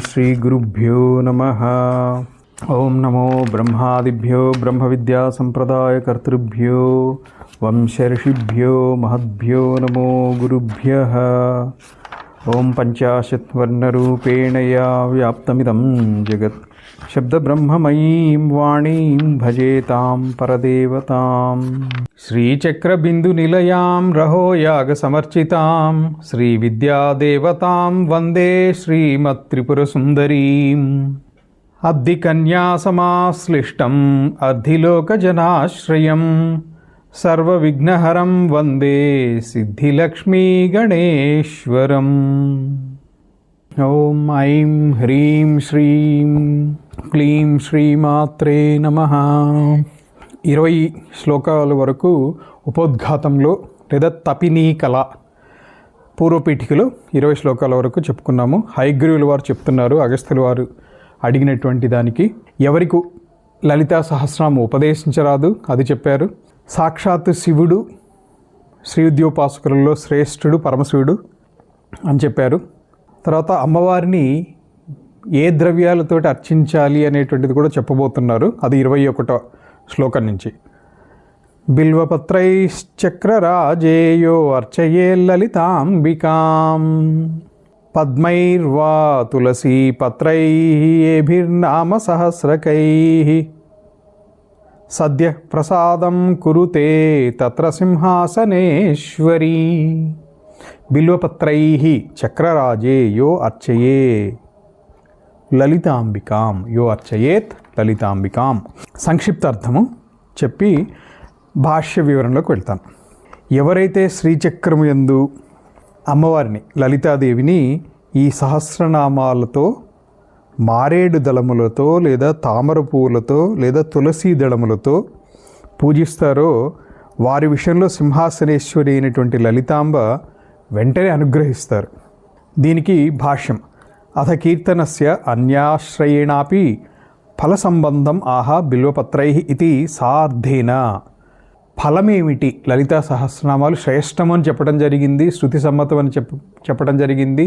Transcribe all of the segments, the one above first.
श्रीगुरुभ्यो नमः। ओं नमो ब्रह्मादिभ्यो ब्रह्मविद्यासम्प्रदायकर्तृभ्यो वंशर्षिभ्यो महद्भ्यो नमो गुरुभ्यः। ओं पंचाशत्वर्णरूपेण या व्याप्तमिदं जगत् शब्दब्रह्ममयीं वाणीं भजेतां परदेवतां। श्रीचक्रबिन्दुनिलयां रहोयागसमर्चितां श्रीविद्यादेवतां वन्दे श्रीमत्त्रिपुरसुन्दरीम्। अब्धिकन्यासमाश्लिष्टम् अर्धिलोकजनाश्रयं सर्वविघ्नहरं वन्दे सिद्धिलक्ष्मीगणेश्वरम्। ओम ऐं ह्रीं श्रीं क्लीं శ్రీమాత్రే నమః। 20 శ్లోకాల వరకు ఉపోద్ఘాతంలో లేదా తపినీ కళ పూర్వపీఠికలో 20 శ్లోకాల వరకు చెప్పుకున్నాము. హయగ్రీవుల వారు చెప్తున్నారు, అగస్త్యుల వారు అడిగినటువంటి దానికి ఎవరికి లలితా సహస్రనామం ఉపదేశించరాదు అది చెప్పారు. సాక్షాత్ శివుడు శ్రీవిద్యోపాసకులలో శ్రేష్ఠుడు పరమశివుడు అని చెప్పారు. తర్వాత అమ్మవారిని ఏ ద్రవ్యాలతోటి అర్చించాలి అనేటువంటిది కూడా చెప్పబోతున్నారు. అది 21వ శ్లోకం నుంచి. బిల్వపత్రైశ్చక్రరాజేయో అర్చయే లలితాంబికాం పద్మైర్వా తులసీపత్రైః ఏభిర్నామ సహస్రకైః సద్య ప్రసాదం కురుతే తత్ర సింహాసనేశ్వరీ. బిల్వపత్రైః చక్రరాజే యో అర్చయే లలితాంబికాం యో అర్చయేత్ లలితాంబికాం. సంక్షిప్తార్థము చెప్పి భాష్య వివరణలోకి వెళ్తాను. ఎవరైతే శ్రీచక్రము యందు అమ్మవారిని లలితాదేవిని ఈ సహస్రనామాలతో మారేడు దళములతో లేదా తామర పువ్వులతో లేదా తులసీ దళములతో పూజిస్తారో వారి విషయంలో సింహాసనేశ్వరి అయినటువంటి లలితాంబ వెంటనే అనుగ్రహిస్తారు. దీనికి భాష్యం. అథ కీర్తనస్య అన్యాశ్రయేణాపి ఫల సంబంధం ఆహా బిల్వపత్రైః ఇది సార్థేన. ఫలమేమిటి? లలితా సహస్రనామాలు శ్రేష్టము అని చెప్పడం జరిగింది, శృతి సమ్మతం అని చెప్పడం జరిగింది.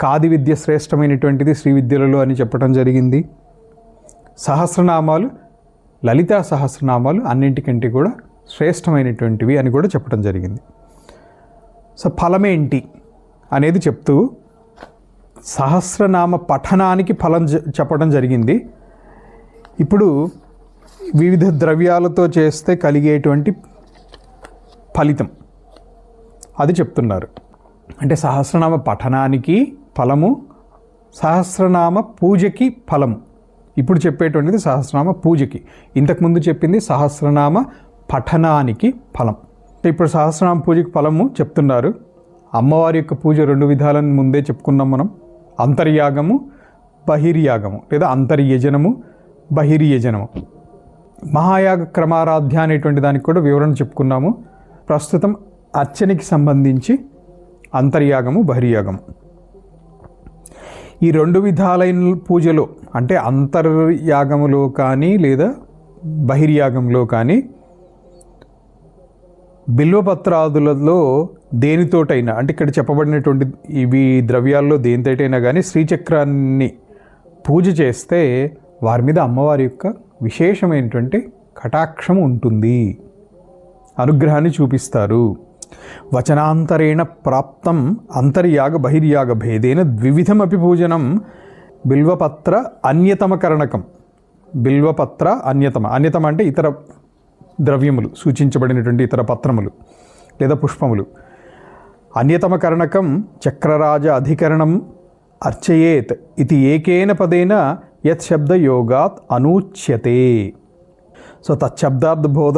కాది విద్య శ్రేష్టమైనటువంటిది శ్రీ విద్యలలో అని చెప్పడం జరిగింది. సహస్రనామాలు లలితా సహస్రనామాలు అన్నింటికంటే కూడా శ్రేష్టమైనటువంటివి అని కూడా చెప్పడం జరిగింది. సో ఫలమేంటి అనేది చెప్తూ సహస్రనామ పఠనానికి ఫలం చెప్పడం జరిగింది. ఇప్పుడు వివిధ ద్రవ్యాలతో చేస్తే కలిగేటువంటి ఫలితం అది చెప్తున్నారు. అంటే సహస్రనామ పఠనానికి ఫలము, సహస్రనామ పూజకి ఫలము. ఇప్పుడు చెప్పేటువంటిది సహస్రనామ పూజకి, ఇంతకుముందు చెప్పింది సహస్రనామ పఠనానికి ఫలం. ఇప్పుడు సహస్రనామ పూజకి ఫలము చెప్తున్నారు. అమ్మవారి యొక్క పూజ 2 విధాలను ముందే చెప్పుకున్నాం మనం. అంతర్యాగము, బహిర్యాగము లేదా అంతర్యజనము, బహిర్యజనము. మహాయాగ క్రమారాధ్య అనేటువంటి దానికి కూడా వివరణ చెప్పుకున్నాము. ప్రస్తుతం అర్చనకి సంబంధించి అంతర్యాగము, బహిర్యాగము. ఈ 2 విధాలైన పూజలో అంటే అంతర్యాగములో కానీ లేదా బహిర్యాగంలో కానీ బిల్వపత్రాదులలో దేనితోటైనా, అంటే ఇక్కడ చెప్పబడినటువంటి ఇవి ద్రవ్యాల్లో దేనితోటైనా కానీ శ్రీచక్రాన్ని పూజ చేస్తే వారి మీద అమ్మవారి యొక్క విశేషమైనటువంటి కటాక్షం ఉంటుంది, అనుగ్రహాన్ని చూపిస్తారు. వచనాంతరేణ ప్రాప్తం అంతర్యాగ బహిర్యాగ భేదేన ద్వివిధమపి పూజనం బిల్వపత్ర అన్యతమకరణకం. బిల్వపత్ర అన్యతమ అంటే ఇతర ద్రవ్యములు, సూచించబడినటువంటి ఇతర పత్రములు లేదా పుష్పములు. అన్యతమకరణకం చక్రరాజ అధికరణం అర్చయేత్ ఇది ఏకేన పదేన యత్ శబ్దయోగాత్ అనూచ్యతే. సో తచ్చబ్దార్థ బోధ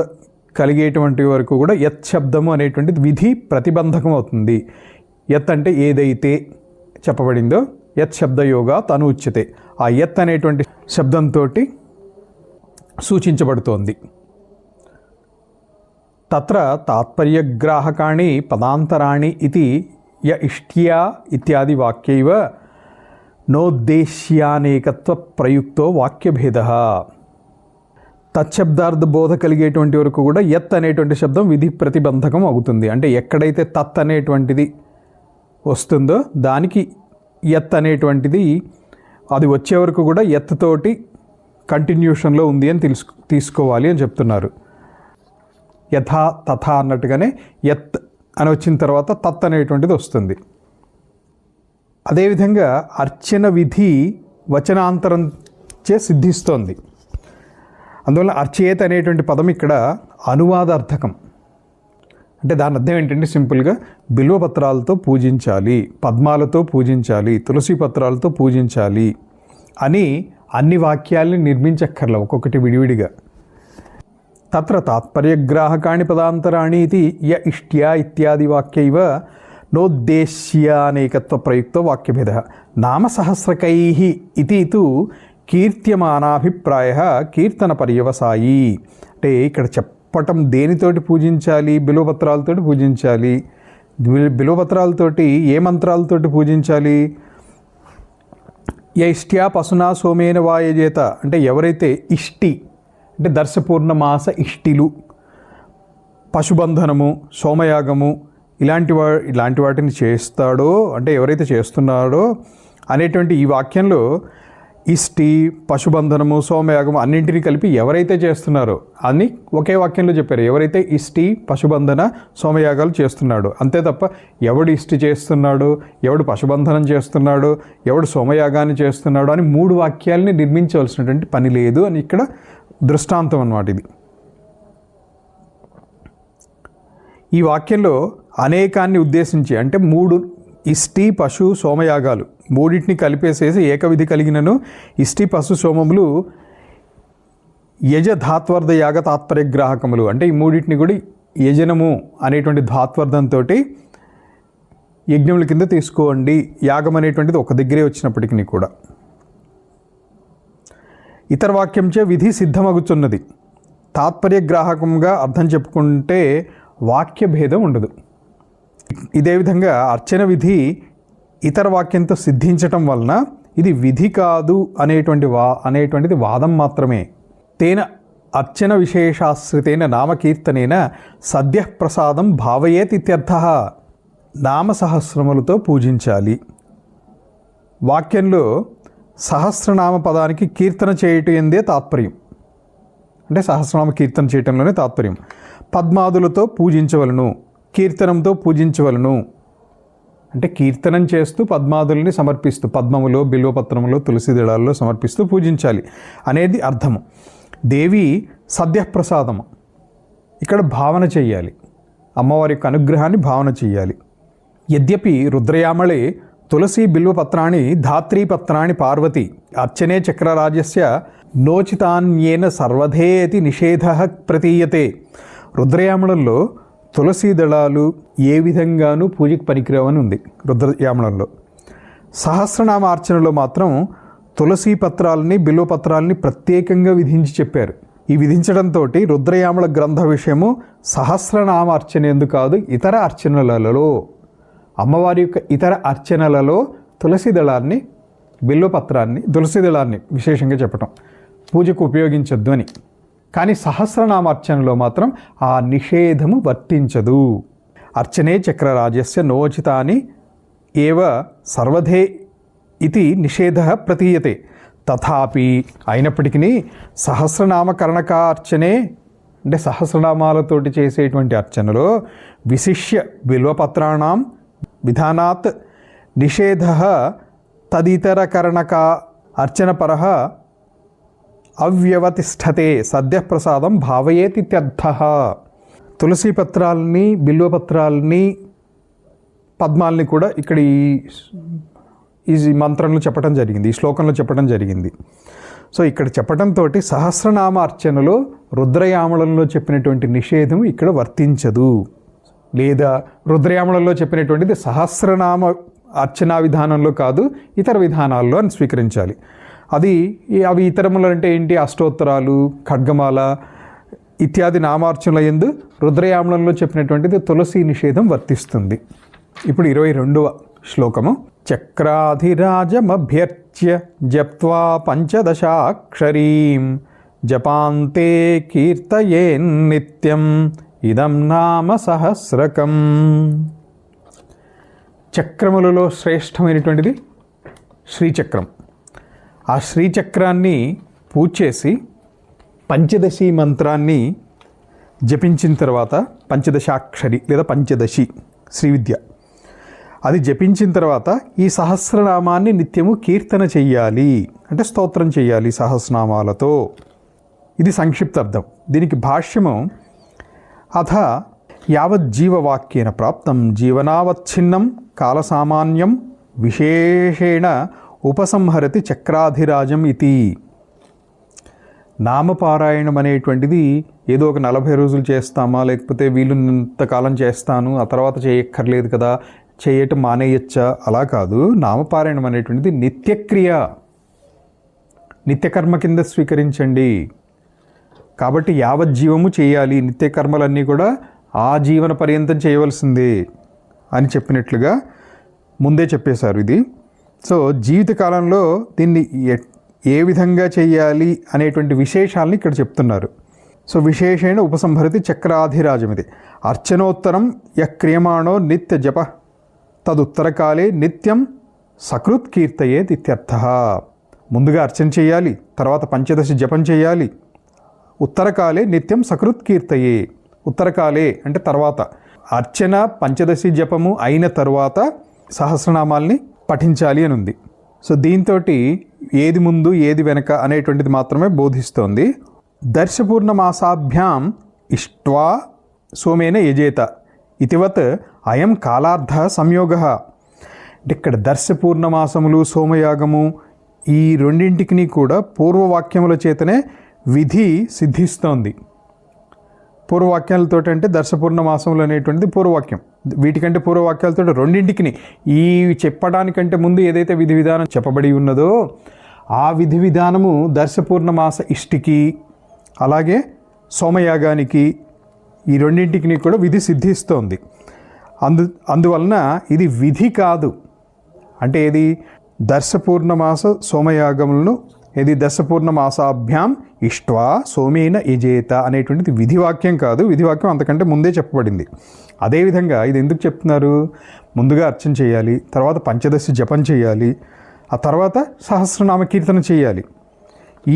కలిగేటువంటి వరకు కూడా యత్ శబ్దము అనేటువంటిది విధి ప్రతిబంధకం అవుతుంది. యత్ అంటే ఏదైతే చెప్పబడిందో యత్ శబ్దయోగాత్ అనూచ్యతే. ఆ యత్ అనేటువంటి శబ్దంతో సూచించబడుతోంది. తత్ర తాత్పర్యగ్రాహకాణి పదాంతరాణి ఇది య ఇష్ట్యా ఇత్యాది వాక్యైవ నోద్దేశ్యానేకత్వ ప్రయుక్తో వాక్యభేదః. తచ్చబ్దార్థ బోధ కలిగేటువంటి వరకు కూడా యత్ అనేటువంటి శబ్దం విధి ప్రతిబంధకం అవుతుంది. అంటే ఎక్కడైతే తత్ అనేటువంటిది వస్తుందో దానికి యత్ అనేటువంటిది అది వచ్చే వరకు కూడా ఎత్ తోటి కంటిన్యూషన్లో ఉంది అని తీసుకోవాలి అని చెప్తున్నారు. యథా తథా అన్నట్టుగానే యత్ అని వచ్చిన తర్వాత తత్ అనేటువంటిది వస్తుంది. అదేవిధంగా అర్చన విధి వచనాంతరం చే సిద్ధిస్తోంది. అందువల్ల అర్చయేత్ అనేటువంటి పదం ఇక్కడ అనువాదార్థకం. అంటే దాని అర్థం ఏంటంటే సింపుల్గా బిల్వపత్రాలతో పూజించాలి, పద్మాలతో పూజించాలి, తులసి పత్రాలతో పూజించాలి అని అన్ని వాక్యాల్ని నిర్మించక్కర్ల ఒక్కొక్కటి విడివిడిగా. తత్ర తాత్పర్యగ్రాహకాణి పదాంతరాణి ఇది య ఇష్ట్యా ఇత్యాది వాక్యైవ నోద్దేశ్యానేకత్వ ప్రయుక్తో వాక్యభేద నామసహస్రకైః ఇతి తు కీర్త్యమానాభిప్రాయ కీర్తన పర్యవసాయి. అంటే ఇక్కడ చెప్పటం దేనితోటి పూజించాలి, బిల్వపత్రాలతోటి పూజించాలి. బిల్వపత్రాలతోటి ఏ మంత్రాలతోటి పూజించాలి? ఇష్ట్యా పశునా సోమేన వాయజేత అంటే ఎవరైతే ఇష్టి అంటే దర్శపూర్ణమాస ఇష్టిలు, పశుబంధనము, సోమయాగము ఇలాంటి వాటిని చేస్తాడో అంటే ఎవరైతే చేస్తున్నాడో అనేటువంటి ఈ వాక్యంలో ఇష్టి, పశుబంధనము, సోమయాగము అన్నింటినీ కలిపి ఎవరైతే చేస్తున్నారో అని ఒకే వాక్యంలో చెప్పారు. ఎవరైతే ఇష్టి, పశుబంధన, సోమయాగాలు చేస్తున్నాడో, అంతే తప్ప ఎవడు ఇష్టి చేస్తున్నాడు, ఎవడు పశుబంధనం చేస్తున్నాడు, ఎవడు సోమయాగాన్ని చేస్తున్నాడు అని 3 వాక్యాలని నిర్మించవలసినటువంటి పని లేదు అని ఇక్కడ దృష్టాంతం అన్నమాట ఇది. ఈ వాక్యంలో అనేకాన్ని ఉద్దేశించి అంటే 3 ఇష్టి, పశు, సోమయాగాలు మూడింటిని కలిపేసేసి ఏకవిధి కలిగినను ఇష్టి, పశు, సోమములు యజ ధాత్వర్ధ యాగ తాత్పర్యగ్రాహకములు అంటే ఈ మూడింటిని కూడా యజనము అనేటువంటి ధాత్వర్ధంతో యజ్ఞముల కింద తీసుకోండి. యాగం అనేటువంటిది ఒక దగ్గరే వచ్చినప్పటికీ కూడా ఇతర వాక్యంచే విధి సిద్ధమగుచున్నది. తాత్పర్యగ్రాహకంగా అర్థం చెప్పుకుంటే వాక్య భేదం ఉండదు. ఇదే విధంగా అర్చన విధి ఇతర వాక్యంతో సిద్ధించటం వలన ఇది విధి కాదు అనేటువంటిది వాదం మాత్రమే. తేన అర్చన విశేషాశ్రితేన నామకీర్తనేన సద్య ప్రసాదం భావయేత్ ఇత్యర్థః. నామసహస్రములతో పూజించాలి. వాక్యంలో సహస్రనామ పదానికి కీర్తన చేయటం ఎందే తాత్పర్యం. అంటే సహస్రనామ కీర్తన చేయటంలోనే తాత్పర్యం. పద్మాదులతో పూజించవలను, కీర్తనంతో పూజించవలను అంటే కీర్తనం చేస్తూ పద్మాదుల్ని సమర్పిస్తూ పద్మములో, బిల్వపత్రములో, తులసి దళాల్లో సమర్పిస్తూ పూజించాలి అనేది అర్థము. దేవి సద్యప్రసాదము ఇక్కడ భావన చెయ్యాలి, అమ్మవారి యొక్క అనుగ్రహాన్ని భావన చెయ్యాలి. యద్యపి రుద్రయామళే తులసి బిల్వపత్రాన్ని ధాత్రీపత్రాన్ని పార్వతి అర్చనే చక్రరాజ్యస్య నోచితాన్యేన సర్వధేతి నిషేధ ప్రతీయతే. రుద్రయామళంలో తులసి దళాలు ఏ విధంగానూ పూజకి పనికిరావని ఉంది రుద్రయామళంలో. సహస్రనామార్చనలో మాత్రం తులసి పత్రాలని, బిల్వపత్రాలని ప్రత్యేకంగా విధించి చెప్పారు. ఈ విధించడంతో రుద్రయామళ గ్రంథ విషయము సహస్రనామార్చన ఎందుకు కాదు, ఇతర అర్చనలలో, అమ్మవారి యొక్క ఇతర అర్చనలలో తులసి దళాన్ని, బిల్వపత్రాన్ని, తులసి దళాన్ని విశేషంగా చెప్పటం పూజకు ఉపయోగించొద్దు అని. కానీ సహస్రనామార్చనలో మాత్రం ఆ నిషేధము వర్తించదు. అర్చనే చక్రరాజ్యస్య నోచితాని ఏవ సర్వధే ఇది నిషేధ ప్రతీయతే. తథాపి అయినప్పటికీ సహస్రనామకరణకార్చనే అంటే సహస్రనామాలతోటి చేసేటువంటి అర్చనలో విశిష్య బిల్వపత్రాణం విధానాత్ నిషేధ తదితరకరణక అర్చనపరః అవ్యవతిష్టతే సద్యప్రసాదం భావయేతిత్యర్థః. తులసి పత్రాలని, బిల్వపత్రాలని, పద్మాలని కూడా ఇక్కడ ఈ మంత్రంలో చెప్పడం జరిగింది, ఈ శ్లోకంలో చెప్పడం జరిగింది. సో ఇక్కడ చెప్పడంతో సహస్రనామ అర్చనలో రుద్రయామళంలో చెప్పినటువంటి నిషేధం ఇక్కడ వర్తించదు. లేదా రుద్రయామళంలో చెప్పినటువంటిది సహస్రనామ అర్చనా విధానంలో కాదు, ఇతర విధానాల్లో అని స్వీకరించాలి. అవి ఇతరములు అంటే ఏంటి? అష్టోత్తరాలు, ఖడ్గమాల ఇత్యాది నామార్చనల యందు రుద్రయామళంలో చెప్పినటువంటిది తులసి నిషేధం వర్తిస్తుంది. ఇప్పుడు 22వ శ్లోకము. చక్రాధిరాజమభ్యర్చ్య జప్త్వా పంచదశాక్షరీం జపాంతే కీర్తయేన్నిత్యం ఇదం నామ సహస్రకం. చక్రములలో శ్రేష్టమైనటువంటిది శ్రీచక్రం. ఆ శ్రీచక్రాన్ని పూజ చేసి పంచదశి మంత్రాన్ని జపించిన తర్వాత, పంచదశాక్షరి లేదా పంచదశి శ్రీవిద్య అది జపించిన తర్వాత ఈ సహస్రనామాన్ని నిత్యము కీర్తన చెయ్యాలి, అంటే స్తోత్రం చెయ్యాలి సహస్రనామాలతో. ఇది సంక్షిప్తార్థం. దీనికి భాష్యము, అథ యావజ్జీవవాక్యేన ప్రాప్తం జీవనావచ్ఛిన్నం కాలసామాన్యం విశేషేణ ఉపసంహరతి చక్రాధిరాజం ఇది. నామపారాయణం అనేటువంటిది ఏదో ఒక 40 రోజులు చేస్తామా, లేకపోతే వీలున్నంతకాలం చేస్తాను ఆ తర్వాత చేయక్కర్లేదు కదా, చేయటం మానేయచ్చా, అలా కాదు. నామపారాయణం అనేటువంటిది నిత్యక్రియ, నిత్యకర్మ కింద స్వీకరించండి. కాబట్టి యావజ్జీవము చేయాలి, నిత్యకర్మలన్నీ కూడా ఆ జీవన పర్యంతం చేయవలసిందే అని చెప్పినట్లుగా ముందే చెప్పేశారు ఇది. సో జీవితకాలంలో దీన్ని ఏ విధంగా చేయాలి అనేటువంటి విశేషాలని ఇక్కడ చెప్తున్నారు. సో విశేషేణ ఉపసంహరతి చక్రాధిరాజం ఇది. అర్చనోత్తరం క్రియమాణో నిత్య జప తదుత్తరకాలే నిత్యం సకృత్ కీర్తయేత్ ఇత్యర్థః. ముందుగా అర్చన చేయాలి, తర్వాత పంచదశి జపం చేయాలి, ఉత్తరకాలే నిత్యం సకృత్ కీర్తయే. ఉత్తరకాలే అంటే తర్వాత, అర్చన పంచదశి జపము అయిన తరువాత సహస్రనామాల్ని పఠించాలి అని ఉంది. సో దీంతో ఏది ముందు ఏది వెనక అనేటువంటిది మాత్రమే బోధిస్తోంది. దర్శపూర్ణమాసాభ్యాం ఇష్ట్వా సోమేన యజేత ఇతివత్ అయం కాలార్థ సంయోగ. అంటే ఇక్కడ దర్శపూర్ణమాసములు సోమయాగము ఈ రెండింటికి కూడా పూర్వవాక్యముల చేతనే విధి సిద్ధిస్తోంది. పూర్వవాక్యాలతో అంటే దర్శపూర్ణమాసములు అనేటువంటిది పూర్వవాక్యం. వీటికంటే పూర్వవాక్యాలతో రెండింటికి ఈ చెప్పడానికంటే ముందు ఏదైతే విధి విధానం చెప్పబడి ఉన్నదో ఆ విధి విధానము దర్శపూర్ణమాస ఇష్టికి అలాగే సోమయాగానికి ఈ రెండింటికి కూడా విధి సిద్ధిస్తోంది. అందువలన ఇది విధి కాదు. అంటే ఏది దర్శపూర్ణమాస సోమయాగములను ఇది దశపూర్ణమాసాభ్యాం ఇష్ట్వా సోమేన యజేత అనేటువంటిది విధివాక్యం కాదు. విధివాక్యం అంతకంటే ముందే చెప్పబడింది. అదేవిధంగా ఇది ఎందుకు చెప్తున్నారు, ముందుగా అర్చన చేయాలి, తర్వాత పంచదశి జపం చేయాలి, ఆ తర్వాత సహస్రనామ కీర్తన చేయాలి.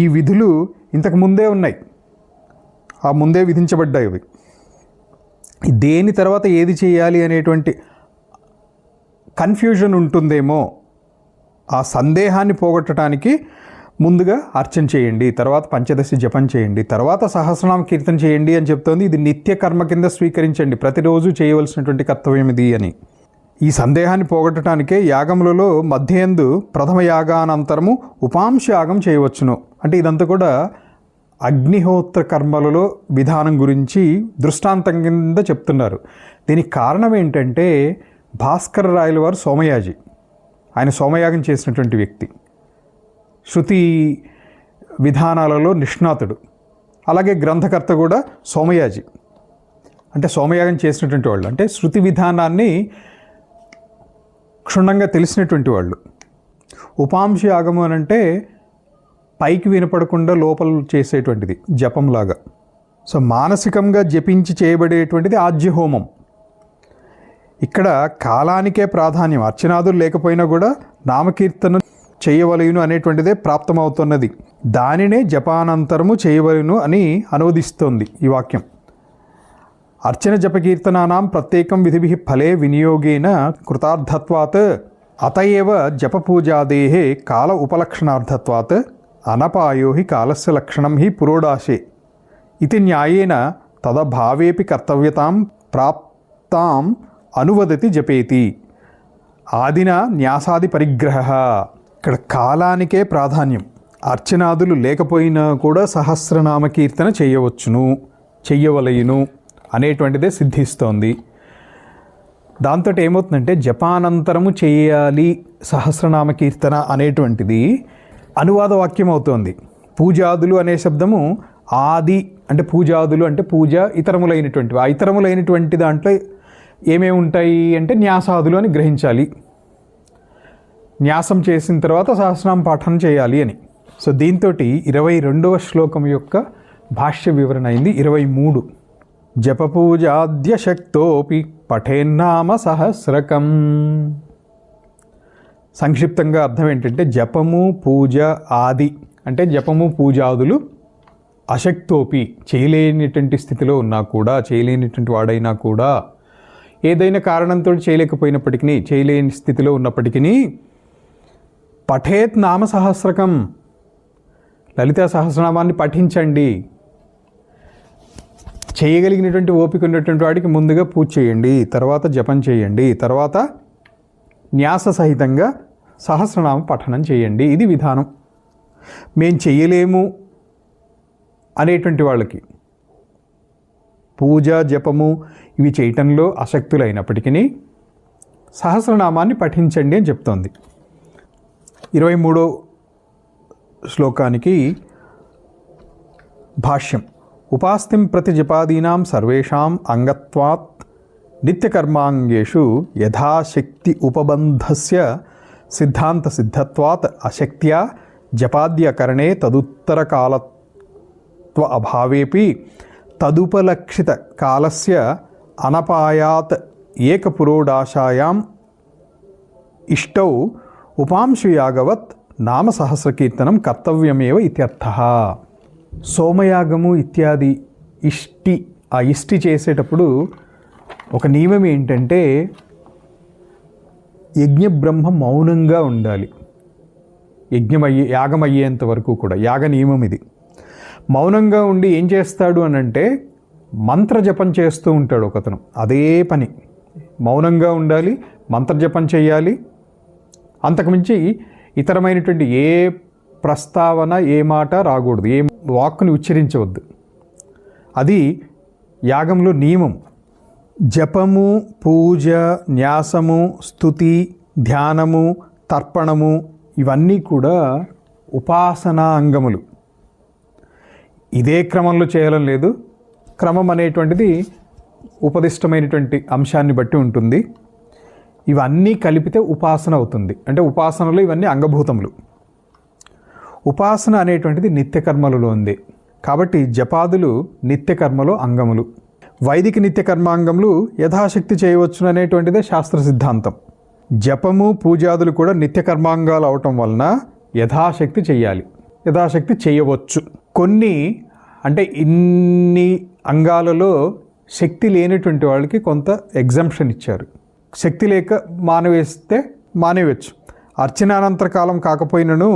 ఈ విధులు ఇంతకు ముందే ఉన్నాయి, ఆ ముందే విధించబడ్డాయి. అవి దేని తర్వాత ఏది చేయాలి అనేటువంటి కన్ఫ్యూజన్ ఉంటుందేమో, ఆ సందేహాన్ని పోగొట్టడానికి ముందుగా అర్చన చేయండి, తర్వాత పంచదశి జపం చేయండి, తర్వాత సహస్రనామ కీర్తన చేయండి అని చెప్తోంది. ఇది నిత్య కర్మ కింద స్వీకరించండి, ప్రతిరోజు చేయవలసినటువంటి కర్తవ్యం ఇది అని. ఈ సందేహాన్ని పోగొట్టడానికే యాగములలో మధ్యందు ప్రథమ యాగానంతరము ఉపాంశ యాగం చేయవచ్చును. అంటే ఇదంతా కూడా అగ్నిహోత్ర కర్మలలో విధానం గురించి దృష్టాంతం కింద చెప్తున్నారు. దీనికి కారణం ఏంటంటే భాస్కర రాయల వారు సోమయాజి, ఆయన సోమయాగం చేసినటువంటి వ్యక్తి, శృతి విధానాలలో నిష్ణాతుడు. అలాగే గ్రంథకర్త కూడా సోమయాజి, అంటే సోమయాగం చేసినటువంటి వాళ్ళు, అంటే శృతి విధానాన్ని క్షుణ్ణంగా తెలిసినటువంటి వాళ్ళు. ఉపాంశ యాగము అని అంటే పైకి వినపడకుండా లోపల చేసేటువంటిది, జపంలాగా. సో మానసికంగా జపించి చేయబడేటువంటిది ఆజ్యహోమం. ఇక్కడ కాలానికే ప్రాధాన్యం, అర్చనాదులు లేకపోయినా కూడా నామకీర్తన చేయవలయును అనేటువంటిదే ప్రాప్తమవుతున్నది. దానినే జపానంతరము చేయవలయును అని అనువదిస్తోంది ఈ వాక్యం. అర్చన జపకీర్తనానాం ప్రత్యేకం విధిభిః ఫలే వినియోగేన కృతార్థత్వాత్ అతయేవ జపపూజాదేహే కాల ఉపలక్షణార్థత్వాత్ అనపాయో హి కాలస్య లక్షణం హి పురోడాశే ఇది న్యాయేన తదభావేపి కర్తవ్యతాం ప్రాప్తాం అనువదతి జపేతి ఆదిన న్యాసాది పరిగ్రహ. ఇక్కడ కాలానికే ప్రాధాన్యం. అర్చనాదులు లేకపోయినా కూడా సహస్రనామ కీర్తన చేయవచ్చును, చెయ్యవలయును అనేటువంటిదే సిద్ధిస్తోంది. దాంతో ఏమవుతుందంటే జపానంతరము చేయాలి సహస్రనామ కీర్తన అనేటువంటిది అనువాద వాక్యం అవుతోంది. పూజాదులు అనే శబ్దము ఆది అంటే పూజాదులు అంటే పూజ ఇతరములైనటువంటివి. ఆ ఇతరములైనటువంటి దాంట్లో ఏమేమి ఉంటాయి అంటే న్యాసాదులు అని గ్రహించాలి. న్యాసం చేసిన తర్వాత సహస్రనామ పాఠనం చేయాలి అని. సో దీంతో 22వ శ్లోకం యొక్క భాష్య వివరణ అయింది. 23 జపపూజాద్య శక్తోపి పఠేన్నామ సహస్రకం. సంక్షిప్తంగా అర్థం ఏంటంటే జపము పూజ ఆది అంటే జపము పూజాదులు అశక్తోపి చేయలేనిటువంటి స్థితిలో ఉన్నా కూడా, చేయలేనిటువంటి వాడైనా కూడా, ఏదైనా కారణంతో చేయలేకపోయినప్పటికీ, చేయలేని స్థితిలో ఉన్నప్పటికీ పఠేత్ నామ సహస్రకం, లలితా సహస్రనామాన్ని పఠించండి. చేయగలిగినటువంటి ఓపిక ఉన్నటువంటి వాడికి ముందుగా పూజ చేయండి, తర్వాత జపం చేయండి, తర్వాత న్యాస సహితంగా సహస్రనామ పఠనం చేయండి. ఇది విధానం. మేం చెయ్యలేము అనేటువంటి వాళ్ళకి పూజ జపము ఇవి చేయటంలో ఆసక్తులైనప్పటికీ సహస్రనామాన్ని పఠించండి అని చెప్తోంది. 23వ శ్లోకానికి భాష్యం. ఉపాస్తిం ప్రతి జపాదీనాం సర్వేషాం అంగత్వాత్ నిత్యకర్మాంగేషు యథాశక్తి ఉపబంధస్య సిద్ధాంత సిద్ధత్వాత్ అశక్త్యా జపాద్యకరణే తదుత్తరకాలత్వ అభావేపి తదుపలక్షిత కాలస్య అనపాయాత్ ఏకపురోడాశాయాం ఇష్టౌ ఉపాంశుయాగవత్ నామ సహస్రకీర్తనం కర్తవ్యమేవ ఇత్యర్థః. సోమయాగము ఇత్యాది ఇష్టి చేసేటప్పుడు ఒక నియమం ఏంటంటే యజ్ఞబ్రహ్మ మౌనంగా ఉండాలి. యాగం అయ్యేంత వరకు కూడా యాగ నియమం ఇది. మౌనంగా ఉండి ఏం చేస్తాడు అని అంటే మంత్రజపం చేస్తూ ఉంటాడు ఒకతను. అదే పని, మౌనంగా ఉండాలి, మంత్రజపం చేయాలి. అంతకుమించి ఇతరమైనటువంటి ఏ ప్రస్తావన, ఏ మాట రాకూడదు, ఏ వాక్కుని ఉచ్చరించవద్దు. అది యాగంలో నియమం. జపము, పూజ, న్యాసము, స్తుతి, ధ్యానము, తర్పణము ఇవన్నీ కూడా ఉపాసనా అంగములు. ఇదే క్రమంలో చేయడం లేదు. క్రమం అనేటువంటిది ఉపదిష్టమైనటువంటి అంశాన్ని బట్టి ఉంటుంది. ఇవన్నీ కలిపితే ఉపాసన అవుతుంది. అంటే ఉపాసనలో ఇవన్నీ అంగభూతములు. ఉపాసన అనేటువంటిది నిత్యకర్మలలో ఉంది. కాబట్టి జపాదులు నిత్యకర్మలో అంగములు. వైదిక నిత్యకర్మాంగములు యథాశక్తి చేయవచ్చును అనేటువంటిదే శాస్త్ర సిద్ధాంతం. జపము పూజాదులు కూడా నిత్యకర్మాంగాలు అవటం వలన యథాశక్తి చేయాలి, యథాశక్తి చేయవచ్చు. కొన్ని అంటే ఇన్ని అంగాలలో శక్తి లేనటువంటి వాళ్ళకి కొంత ఎగ్జంప్షన్ ఇచ్చారు. శక్తి లేక మానవేస్తే మానేయవచ్చు. అర్చన అనంతర కాలం కాకపోయినను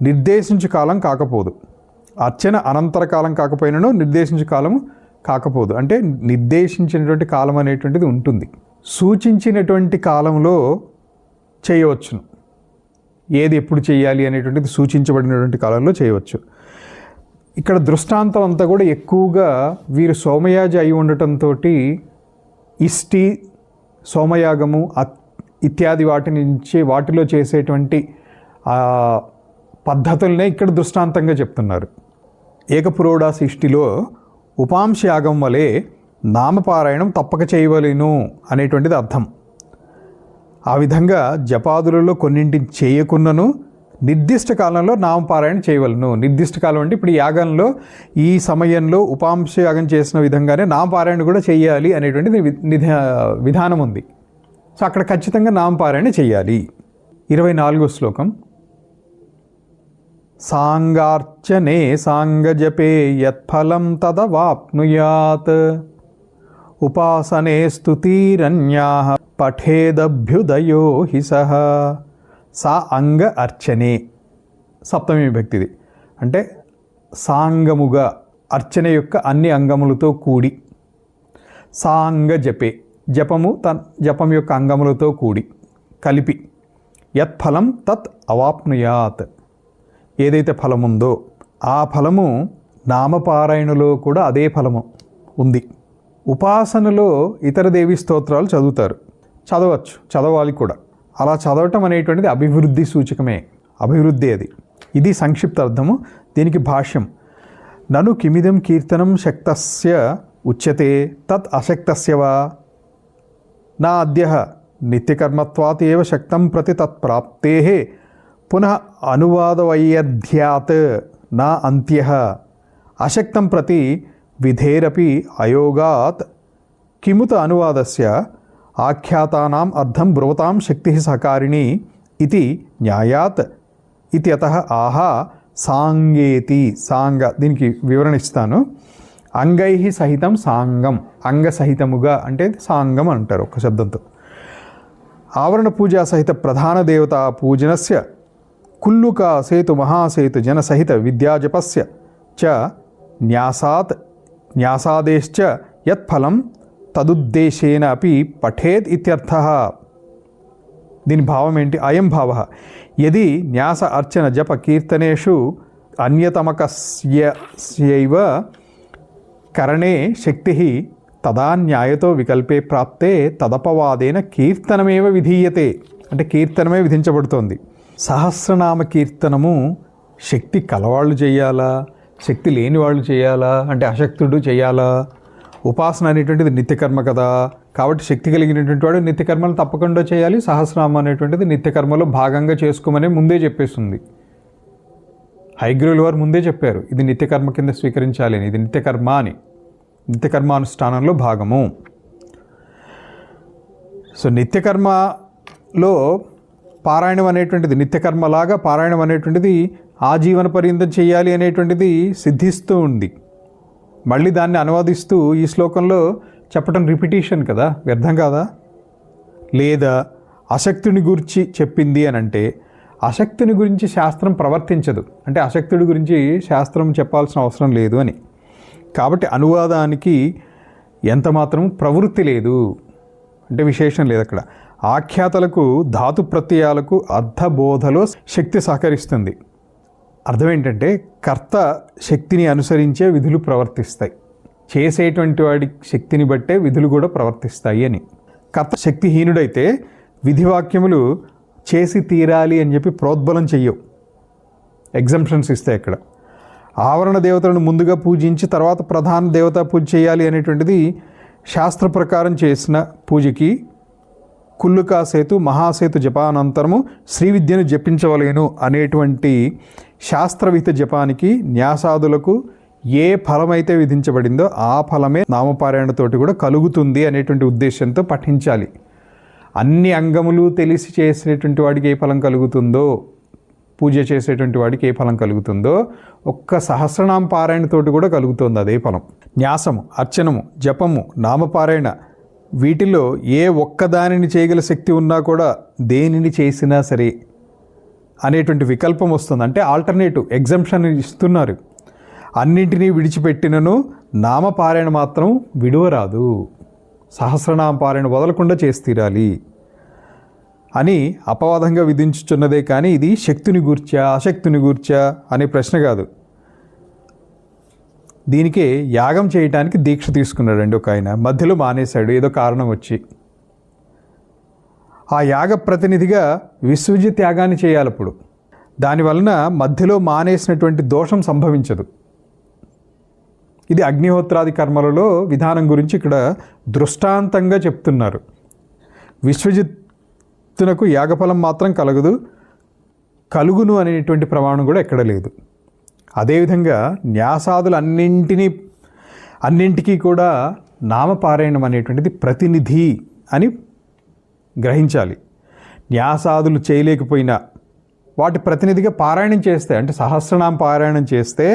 నిర్దేశించు కాలం కాకపోదు. అర్చన అనంతర కాలం కాకపోయినను నిర్దేశించు కాలము కాకపోదు. అంటే నిర్దేశించినటువంటి కాలం అనేటువంటిది ఉంటుంది. సూచించినటువంటి కాలంలో చేయవచ్చును. ఏది ఎప్పుడు చేయాలి అనేటువంటిది సూచించబడినటువంటి కాలంలో చేయవచ్చు. ఇక్కడ దృష్టాంతం అంతా కూడా ఎక్కువగా వీరు సోమయాజి అయి ఉండటంతో ఇష్టి, సోమయాగము ఇత్యాది వాటిలో చేసేటువంటి పద్ధతులనే ఇక్కడ దృష్టాంతంగా చెప్తున్నారు. ఏకపురోడాసి ఇష్టిలో ఉపాంశయాగం వలె నామపారాయణం తప్పక చేయవలేను అనేటువంటిది అర్థం. ఆ విధంగా జపాదులలో కొన్నింటిని చేయకున్నను నిర్దిష్ట కాలంలో నామపారాయణ చేయవలను. నిర్దిష్ట కాలం అంటే ఇప్పుడు యాగంలో ఈ సమయంలో ఉపాంశయాగం చేసిన విధంగానే నామపారాయణ కూడా చేయాలి అనేటువంటిది విధానం ఉంది. సో అక్కడ ఖచ్చితంగా నామపారాయణ చేయాలి. 24వ శ్లోకం. సాంగార్చనే సాంగజపే యత్ఫలం తదవాప్నుయాత్ ఉపాసనే స్తుతిరన్యాః పఠేదభ్యుదయో హి సహ. సా అంగ అర్చనే సప్తమి విభక్తిది. అంటే సాంగముగా అర్చన యొక్క అన్ని అంగములతో కూడి, సాంగ జపే జపం యొక్క అంగములతో కూడి కలిపి, యత్ఫలం తత్ అవాప్నుయాత్ ఏదైతే ఫలముందో ఆ ఫలము నామపారాయణలో కూడా అదే ఫలము ఉంది. ఉపాసనలో ఇతర దేవీ స్తోత్రాలు చదవాలి కూడా. అలా చదవటం అనేటువంటిది అభివృద్ధి సూచకమే, అభివృద్ధి అది. ఇది సంక్షిప్త అర్థము. దీనికి భాష్యం. నను కిమిదం కీర్తనం శక్తస్య ఉచ్యతే తత్ అశక్తస్య వా నా అద్యః నిత్యకర్మత్వాత్ ఏవ శక్తం ప్రతి తత్ప్రాప్తేః పునః అనువాదవైయధ్యాత్ నా అంత్యః అశక్తం ప్రతి విధేరపి అయోగాత్ కిముత అనువాదస్య ఆఖ్యాతానాం అర్థం బ్రువతాం శక్తి సహకారిణి ఇది న్యాయాత్ ఇత్యతః ఆహా సాంగేతి. సాంగ దీనికి వివరణ ఇస్తాను. అంగై సహితం సాంగం, అంగసహితముగా అంటే సాంగం అంటారు ఒక శబ్దంతో. ఆవరణ పూజా సహిత ప్రధాన దేవతా పూజనస్య కుల్లుకా సేతు మహాసేతు జనసహిత విద్యాజపస్య చ న్యాసాత్ న్యాసాదేశ్చ యత్ఫలం తదుద్దేశేన అపి పఠేత్ ఇత్యర్థః. దీని భావం ఏంటి? అయం భావ యది న్యాస అర్చన జప కీర్తనేషు అన్యతమకస్యైవ కరణే శక్తి తదా న్యాయతో వికల్పే ప్రాప్తే తదపవాదేన కీర్తనమేవ విధీయతే. అంటే కీర్తనమే విధించబడుతోంది. సహస్రనామ కీర్తనము శక్తి కలవాళ్ళు చేయాలా, శక్తి లేని వాళ్ళు చేయాలా, అంటే అశక్తుడు చేయాలా? ఉపాసన అనేటువంటిది నిత్యకర్మ కదా, కాబట్టి శక్తి కలిగినటువంటి వాడు నిత్యకర్మలు తప్పకుండా చేయాలి. సహస్రనామం అనేటువంటిది నిత్యకర్మలో భాగంగా చేసుకోమని ముందే చెప్పేస్తుంది. హైగ్రీవుల వారు ముందే చెప్పారు, ఇది నిత్యకర్మ కింద స్వీకరించాలి అని, ఇది నిత్యకర్మ అని, నిత్యకర్మానుష్ఠానంలో భాగము. సో నిత్యకర్మలో పారాయణం అనేటువంటిది, నిత్యకర్మలాగా పారాయణం అనేటువంటిది ఆజీవన పర్యంతం చేయాలి అనేటువంటిది సిద్ధిస్తూ ఉంది. మళ్ళీ దాన్ని అనువాదిస్తూ ఈ శ్లోకంలో చెప్పటం రిపిటీషన్ కదా, వ్యర్థం కాదా? లేదా అశక్తుని గురించి చెప్పింది అని అంటే అశక్తుని గురించి శాస్త్రం ప్రవర్తించదు, అంటే అశక్తుడి గురించి శాస్త్రం చెప్పాల్సిన అవసరం లేదు అని. కాబట్టి అనువాదానికి ఎంత మాత్రం ప్రవృత్తి లేదు, అంటే విశేషం లేదు అక్కడ. ఆఖ్యాతలకు ధాతు ప్రత్యయాలకు అర్థబోధలో శక్తి సహకరిస్తుంది. అర్థం ఏంటంటే కర్త శక్తిని అనుసరించే విధులు ప్రవర్తిస్తాయి, చేసేటువంటి వాడి శక్తిని బట్టే విధులు కూడా ప్రవర్తిస్తాయి అని. కర్త శక్తిహీనుడైతే విధివాక్యములు చేసి తీరాలి అని చెప్పి ప్రోద్బలం చెయ్యవు, ఎగ్జంప్షన్స్ ఇస్తాయి అక్కడ. ఆవరణ దేవతలను ముందుగా పూజించి తర్వాత ప్రధాన దేవతా పూజ చేయాలి అనేటువంటిది శాస్త్ర ప్రకారం చేసిన పూజకి కుల్లుకా సేతు మహాసేతు జపానంతరము శ్రీ విద్యను జపించవలేను అనేటువంటి శాస్త్రవిహిత జపానికి న్యాసాదులకు ఏ ఫలమైతే విధించబడిందో ఆ ఫలమే నామపారాయణతోటి కూడా కలుగుతుంది అనేటువంటి ఉద్దేశంతో పఠించాలి. అన్ని అంగములు తెలిసి చేసేటువంటి వాడికి ఏ ఫలం కలుగుతుందో, పూజ చేసేటువంటి వాడికి ఏ ఫలం కలుగుతుందో ఒక్క సహస్రనామ పారాయణతోటి కూడా కలుగుతుంది అదే ఫలం. న్యాసము, అర్చనము, జపము, నామపారాయణ వీటిలో ఏ ఒక్కదానిని చేయగల శక్తి ఉన్నా కూడా దేనిని చేసినా సరే అనేటువంటి వికల్పం వస్తుంది, అంటే ఆల్టర్నేటివ్ ఎగ్జంప్షన్ ఇస్తున్నారు. అన్నింటినీ విడిచిపెట్టినను నామపారాయణ మాత్రం విడువరాదు, సహస్రనామ పారాయణ వదలకుండా చేసి తీరాలి అని అపవాదంగా విధించుచున్నదే కానీ ఇది శక్తిని గూర్చా అశక్తిని గూర్చా అనే ప్రశ్న కాదు. దీనికే యాగం చేయటానికి దీక్ష తీసుకున్నాడండి ఒక ఆయన, మధ్యలో మానేశాడు ఏదో కారణం వచ్చి. ఆ యాగ ప్రతినిధిగా విశ్వజిత్ యాగాన్ని చేయాలి. అప్పుడు దానివలన మధ్యలో మానేసినటువంటి దోషం సంభవించదు. ఇది అగ్నిహోత్రాది కర్మలలో విధానం గురించి ఇక్కడ దృష్టాంతంగా చెప్తున్నారు. విశ్వజిత్తునకు యాగఫలం మాత్రం కలుగును అనేటువంటి ప్రమాణం కూడా ఎక్కడ లేదు. అదేవిధంగా న్యాసాదులు అన్నింటికీ కూడా నామపారాయణం అనేటువంటిది ప్రతినిధి అని గ్రహించాలి. న్యాసాదులు చేయలేకపోయినా వాటి ప్రతినిధిగా పారాయణం చేస్తే, అంటే సహస్రనామ పారాయణం చేస్తే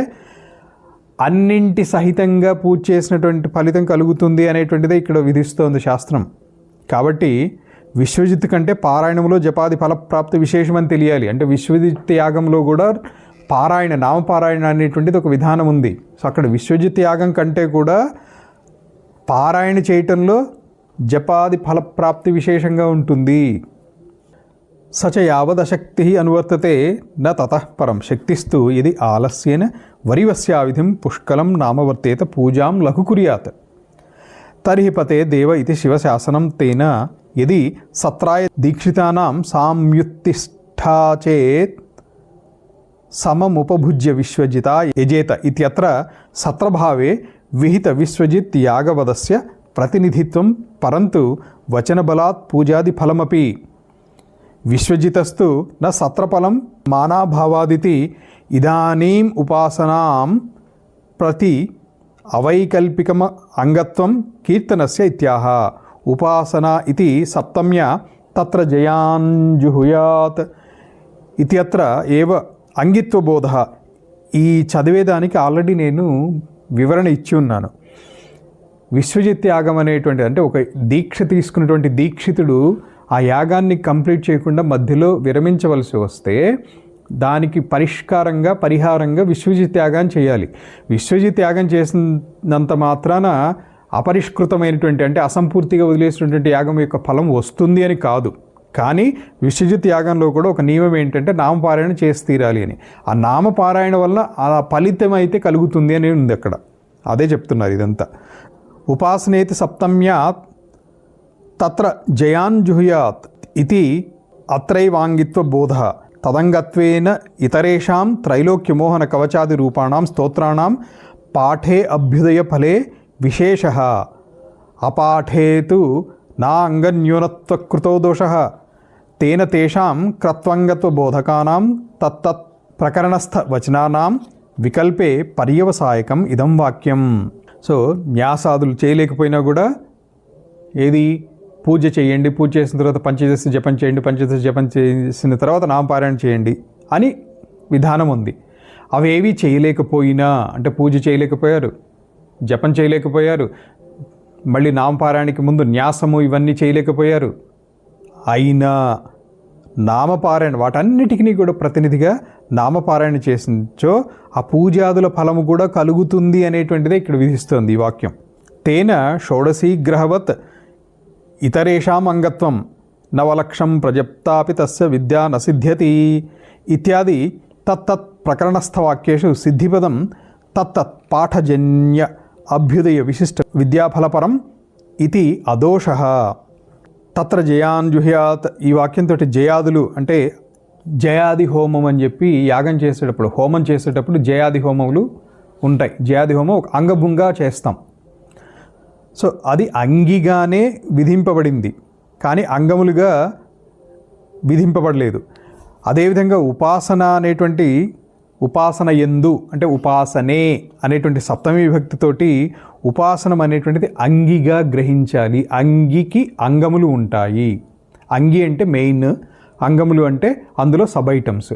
అన్నింటి సహితంగా పూజ చేసినటువంటి ఫలితం కలుగుతుంది అనేటువంటిదే ఇక్కడ విధిస్తోంది శాస్త్రం. కాబట్టి విశ్వజిత్ కంటే పారాయణంలో జపాది ఫలప్రాప్తి విశేషమని తెలియాలి. అంటే విశ్వజిత్ యాగంలో కూడా పారాయణ, నామపారాయణ అనేటువంటిది ఒక విధానం ఉంది. సో అక్కడ విశ్వజిత్ యాగం కంటే కూడా పారాయణ చేయటంలో జపాది ఫలప్రాప్తి విశేషంగా ఉంటుంది. సచ యావదశక్తి అనువర్తతే న తతః పరం శక్తిస్తు ఇది ఆలస్యేన వరివస్యావిధిం పుష్కలం నామవర్తేత పూజాం లఘు కుర్యాత్ తర్హి పతే దేవ ఇది శివశాసనం తేన యది సత్రాయ దీక్షితానాం సామ్యుత్తిష్ఠా చేత్ సమముపభుజ్య విశ్వజిత యజేత ఇత్యత్ర సత్రభావే విహిత విశ్వజిత్ యాగవదస్య ప్రతినిధిత్వం పరంతు వచనబలాత్ పూజాది ఫలమపి విశ్వజితస్తు న సత్రఫలం మానాభావాదితి ఇదానీం ఉపాసనాం ప్రతి అవైకల్పికమ అంగత్వం కీర్తనస్య ఇత్యాహ. ఉపాసన ఇది సప్తమ్య తత్ర జయాన్జుహుయాత్ ఇత్యత్ర ఏవ అంగిత్వబోధ. ఈ చదివేదానికి ఆల్రెడీ నేను వివరణ ఇచ్చి ఉన్నాను. విశ్వజిత్ యాగం అనేటువంటి అంటే ఒక దీక్ష తీసుకున్నటువంటి దీక్షితుడు ఆ యాగాన్ని కంప్లీట్ చేయకుండా మధ్యలో విరమించవలసి వస్తే దానికి పరిహారంగా విశ్వజిత్ యాగాన్ని చేయాలి. విశ్వజిత్ యాగం చేసినంత మాత్రాన అపరిష్కృతమైనటువంటి అంటే అసంపూర్తిగా వదిలేసినటువంటి యాగం యొక్క ఫలం వస్తుంది అని కాదు. కానీ విశ్వజిత్ యాగంలో కూడా ఒక నియమం ఏంటంటే నామపారాయణ చేసి తీరాలి అని. ఆ నామపారాయణ వల్ల ఆ ఫలితం అయితే కలుగుతుంది అని ఉంది అక్కడ. అదే చెప్తున్నారు ఇదంతా. ఉపాసనేతి సప్తమ్యాత్ తత్ర జయాన్జుహ్యాత్ ఇది అత్రైవాంగిత్వ బోధ తదంగత్వేన ఇతరేషాం త్రైలోక్యమోహన కవచాది రూపాణం స్తోత్రాణం పాఠే అభ్యుదయ ఫలే విశేష అపాఠేతు నా అంగన్యూనత్వకృతో దోష తేన తేషాం క్రత్వంగత్వ బోధకానాం తత్తత్ ప్రకరణస్థ వచనానాం వికల్పే పర్యవసాయకం ఇదం వాక్యం. సో న్యాసాదులు చేయలేకపోయినా కూడా ఏది పూజ చేయండి, పూజ చేసిన తర్వాత పంచదశ జపం చేయండి, పంచదశ జపం చేసిన తర్వాత నామపారాయణ చేయండి అని విధానం ఉంది. అవేవి చేయలేకపోయినా అంటే పూజ చేయలేకపోయారు, జపం చేయలేకపోయారు, మళ్ళీ నామపారాయణకి ముందు న్యాసము ఇవన్నీ చేయలేకపోయారు, అయినా నామపారాయణ వాటన్నిటికీ కూడా ప్రతినిధిగా నామపారాయణ చేసించో ఆ పూజాదుల ఫలము కూడా కలుగుతుంది అనేటువంటిదే ఇక్కడ విధిస్తోంది ఈ వాక్యం. తేన షోడశీగ్రహవత్ ఇతరేషాం అంగత్వం నవలక్షం ప్రజప్తాపి తస్య విద్యా నసిద్ధ్యతి ఇత్యాది తత్తత్ ప్రకరణస్థవాక్యేషు సిద్ధిపదం తత్తత్ పాఠజన్య అభ్యుదయ విశిష్ట విద్యాఫలపరం ఇది అదోషః. తత్ర జయాన్జుహ్యాత్ ఈ వాక్యంతో జయాదులు అంటే జయాది హోమం అని చెప్పి యాగం చేసేటప్పుడు హోమం చేసేటప్పుడు జయాది హోమములు ఉంటాయి. జయాది హోమం ఒక అంగభుంగా చేస్తాం. సో అది అంగిగానే విధింపబడింది కానీ అంగములుగా విధింపబడలేదు. అదేవిధంగా ఉపాసన అనేటువంటి ఉపాసన ఎందు అంటే ఉపాసనే అనేటువంటి సప్తమి విభక్తితోటి ఉపాసనం అనేటువంటిది అంగిగా గ్రహించాలి. అంగికి అంగములు ఉంటాయి. అంగి అంటే మెయిన్, అంగములు అంటే అందులో సబ్ ఐటమ్స్.